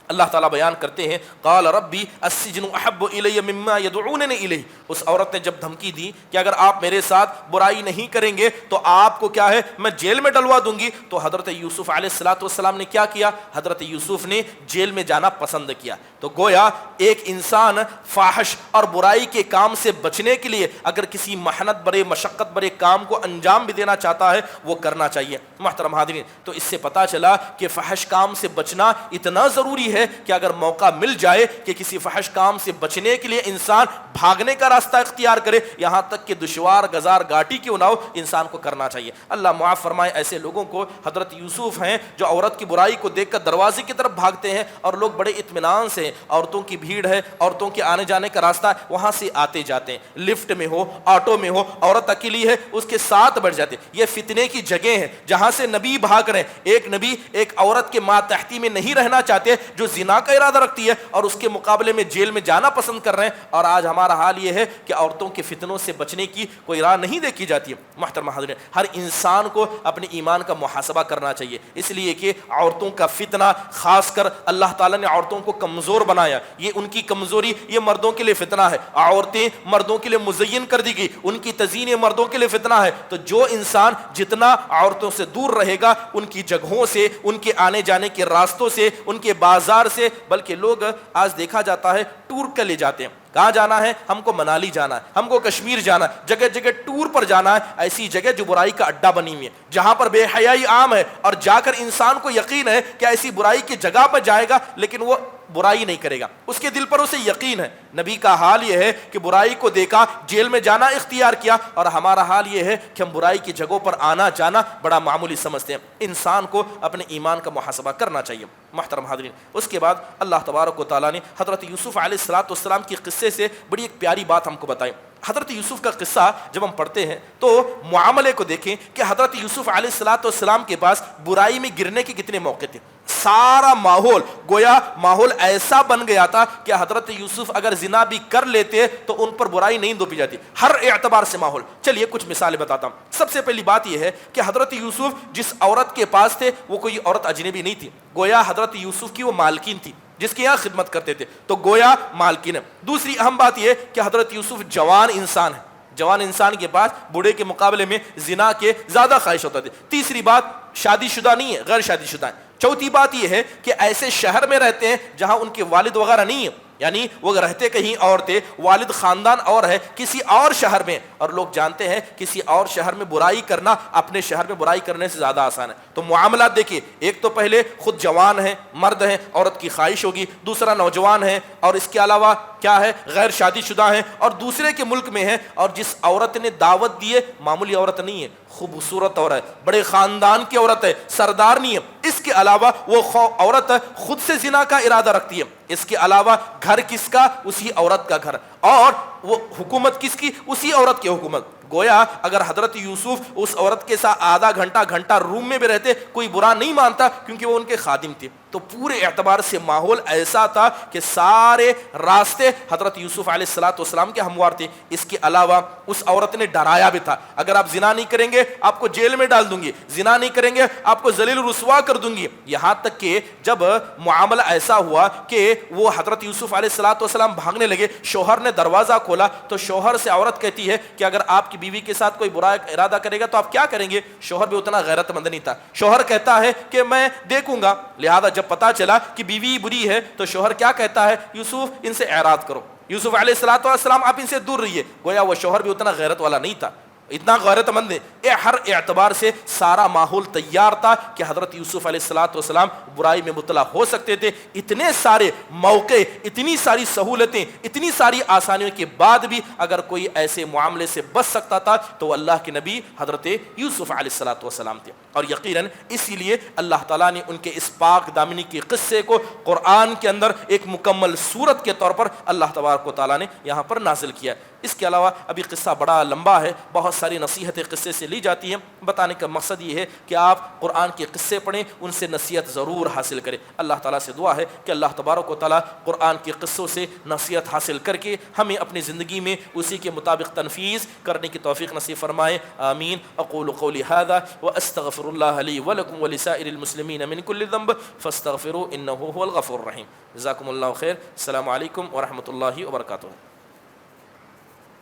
اللہ تعالیٰ بیان کرتے ہیں قال ربی السجن احب الی مما یدعوننی الیہ. اس عورت نے جب دھمکی دی کہ اگر آپ میرے ساتھ برائی نہیں کریں گے تو آپ کو کیا ہے، میں جیل میں ڈلوا دوں گی. تو حضرت یوسف علیہ السلام نے کیا کیا؟ حضرت یوسف نے جیل میں جانا پسند کیا. تو گویا ایک انسان فاحش اور برائی کے کام سے بچنے کے لیے اگر کسی محنت برے، مشقت برے کام کو انجام بھی دینا چاہتا ہے وہ کرنا چاہیے. محترم حاضرین، تو اس سے پتہ چلا کہ فحش کام سے بچنا اتنا ضروری ہے کہ اگر موقع مل جائے کہ کسی فحش کام سے بچنے کے لیے انسان بھاگنے کا راستہ اختیار کرے، یہاں تک کہ دشوار گزار گاٹی کیوں نہ ہو، انسان کو کرنا چاہیے. اللہ معاف فرمائے ایسے لوگوں کو. حضرت یوسف ہیں جو عورت کی برائی کو دیکھ کر دروازے کی طرف بھاگتے ہیں اور لوگ بڑے اطمینان سے، عورتوں کی بھیڑ ہے، عورتوں کے آنے جانے کا راستہ ہے، وہاں سے آتے جاتے ہیں. لفٹ میں ہو، آٹو میں ہو، عورت اکیلی ہے اس کے ساتھ بیٹھ جاتے. یہ فتنے کی جگہ ہیں جہاں سے نبی بھاگ رہے ہیں. ایک نبی ایک عورت کے ماتحتی میں نہیں رہنا چاہتے جو زنا کا ارادہ رکھتی ہے اور اس کے مقابلے میں جیل میں جانا پسند کر رہے ہیں. اور آج ہمارا حال یہ ہے کہ عورتوں کے فتنوں سے بچنے کی کوئی راہ نہیں دیکھی جاتی ہے. محترم حاضرین، ہر انسان کو اپنے ایمان کا محاسبہ کرنا چاہیے، اس لیے کہ عورتوں کا فتنہ، خاص کر اللہ تعالیٰ نے عورتوں کو کمزور بنایا. یہ ان کی کمزوری یہ مردوں کے لیے فتنہ ہے. عورتیں مردوں کے لیے مزین کر دی گئی، ان کی تزیین مردوں کے لیے فتنہ ہے. تو جو انسان جتنا عورتوں سے دور رہے گا، ان کی جگہوں سے، ان کے آنے جانے کے راستوں سے، ان کے بازار سے، بلکہ لوگ آج دیکھا جاتا ہے ٹور کر لے جاتے ہیں. کہاں جانا ہے؟ ہم کو منالی جانا ہے، ہم کو کشمیر جانا ہے، جگہ جگہ ٹور پر جانا ہے، ایسی جگہ جو برائی کا اڈا بنی ہوئی ہے، جہاں پر بے حیائی عام ہے، اور جا کر انسان کو یقین ہے کہ ایسی برائی کی جگہ پر جائے گا لیکن وہ برائی نہیں کرے گا، اس کے دل پر اسے یقین ہے۔ نبی کا حال یہ ہے کہ برائی کو دیکھا، جیل میں جانا اختیار کیا، اور ہمارا حال یہ ہے کہ ہم برائی کی جگہوں پر آنا جانا بڑا معمولی سمجھتے ہیں۔ انسان کو اپنے ایمان کا محاسبہ کرنا چاہیے۔ محترم حاضرین، اس کے بعد اللہ تبارک و تعالیٰ نے حضرت یوسف علیہ السلام کی قصے سے بڑی ایک پیاری بات ہم کو بتائی۔ حضرت یوسف کا قصہ جب ہم پڑھتے ہیں تو معاملے کو دیکھیں کہ حضرت یوسف علیہ السلام کے پاس برائی میں گرنے کے کتنے موقع تھے۔ سارا ماحول گویا ماحول ایسا بن گیا تھا کہ حضرت یوسف اگر زنا بھی کر لیتے تو ان پر برائی نہیں دوپی جاتی، ہر اعتبار سے ماحول۔ چلیے کچھ مثالیں بتاتا ہوں۔ سب سے پہلی بات یہ ہے کہ حضرت یوسف جس عورت کے پاس تھے وہ کوئی عورت اجنبی نہیں تھی، گویا حضرت یوسف کی وہ مالکین تھی جس کے یہاں خدمت کرتے تھے، تو گویا مالکین ہے۔ دوسری اہم بات یہ کہ حضرت یوسف جوان انسان ہے، جوان انسان کے پاس بوڑھے کے مقابلے میں زنا کے زیادہ خواہش ہوتا تھے۔ تیسری بات شادی شدہ نہیں ہے، غیر شادی شدہ ہے۔ چوتھی بات یہ ہے کہ ایسے شہر میں رہتے ہیں جہاں ان کے والد وغیرہ نہیں ہیں، یعنی وہ رہتے کہیں اور تھے، والد خاندان اور ہے کسی اور شہر میں، اور لوگ جانتے ہیں کسی اور شہر میں برائی کرنا اپنے شہر میں برائی کرنے سے زیادہ آسان ہے۔ تو معاملات دیکھیے، ایک تو پہلے خود جوان ہیں، مرد ہیں، عورت کی خواہش ہوگی، دوسرا نوجوان ہے، اور اس کے علاوہ کیا ہے، غیر شادی شدہ ہیں، اور دوسرے کے ملک میں ہے، اور جس عورت نے دعوت دی ہے معمولی عورت نہیں ہے، خوبصورت عورت ہے، بڑے خاندان کی عورت ہے، سردار نہیں ہے۔ اس کے علاوہ وہ عورت خود سے زنا کا ارادہ رکھتی ہے، اس کے علاوہ گھر کس کا؟ اسی عورت کا گھر، اور وہ حکومت کس کی؟ اسی عورت کی حکومت۔ گویا اگر حضرت یوسف اس عورت کے ساتھ آدھا گھنٹہ روم میں بھی رہتے کوئی برا نہیں مانتا، کیونکہ وہ ان کے خادم تھے۔ تو پورے اعتبار سے ماحول ایسا تھا کہ سارے راستے حضرت یوسف علیہ السلام کے ہموار تھے۔ اس کے علاوہ اس عورت نے ڈرایا بھی تھا، اگر آپ زنا نہیں کریں گے آپ کو جیل میں ڈال دوں گی، زنا نہیں کریں گے آپ کو ذلیل رسوا کر دوں گی۔ یہاں تک کہ جب معاملہ ایسا ہوا کہ وہ حضرت یوسف علیہ السلام بھاگنے لگے، شوہر نے دروازہ کھولا تو شوہر سے عورت کہتی ہے کہ اگر آپ کی بیوی کے ساتھ کوئی برا ارادہ کرے گا تو آپ کیا کریں گے؟ شوہر بھی اتنا غیرت مند نہیں تھا، شوہر کہتا ہے کہ میں دیکھوں گا۔ لہذا جب پتا چلا کہ بیوی بری ہے تو شوہر کیا کہتا ہے؟ یوسف ان سے اعراض کرو، یوسف علیہ السلام آپ ان سے دور رہیے۔ گویا وہ شوہر بھی اتنا غیرت والا نہیں تھا، اتنا غیرت مند ہے۔ ہر اعتبار سے سارا ماحول تیار تھا کہ حضرت یوسف علیہ السلام برائی میں مبتلا ہو سکتے تھے۔ اتنے سارے موقع، اتنی ساری سہولتیں، اتنی ساری آسانیوں کے بعد بھی اگر کوئی ایسے معاملے سے بچ سکتا تھا تو وہ اللہ کے نبی حضرت یوسف علیہ السلام تھے۔ اور یقیناً اسی لیے اللہ تعالیٰ نے ان کے اس پاک دامنی کے قصے کو قرآن کے اندر ایک مکمل صورت کے طور پر اللہ تبارک و تعالیٰ نے یہاں پر نازل کیا۔ اس کے علاوہ ابھی قصہ بڑا لمبا ہے، بہت ساری نصیحتیں قصے سے لی جاتی ہیں۔ بتانے کا مقصد یہ ہے کہ آپ قرآن کے قصے پڑھیں، ان سے نصیحت ضرور حاصل کریں۔ اللہ تعالیٰ سے دعا ہے کہ اللہ تبارک و تعالیٰ قرآن کے قصوں سے نصیحت حاصل کر کے ہمیں اپنی زندگی میں اسی کے مطابق تنفیذ کرنے کی توفیق نصیب فرمائے۔ آمین۔ اقول قولی ھذا واستغفر اللہ لی ولکم ولسائر المسلمین من کل ذنب فاستغفروه انہ هو الغفور الرحیم۔ جزاکم اللہ خیر۔ السلام علیکم ورحمۃ اللہ وبرکاتہ۔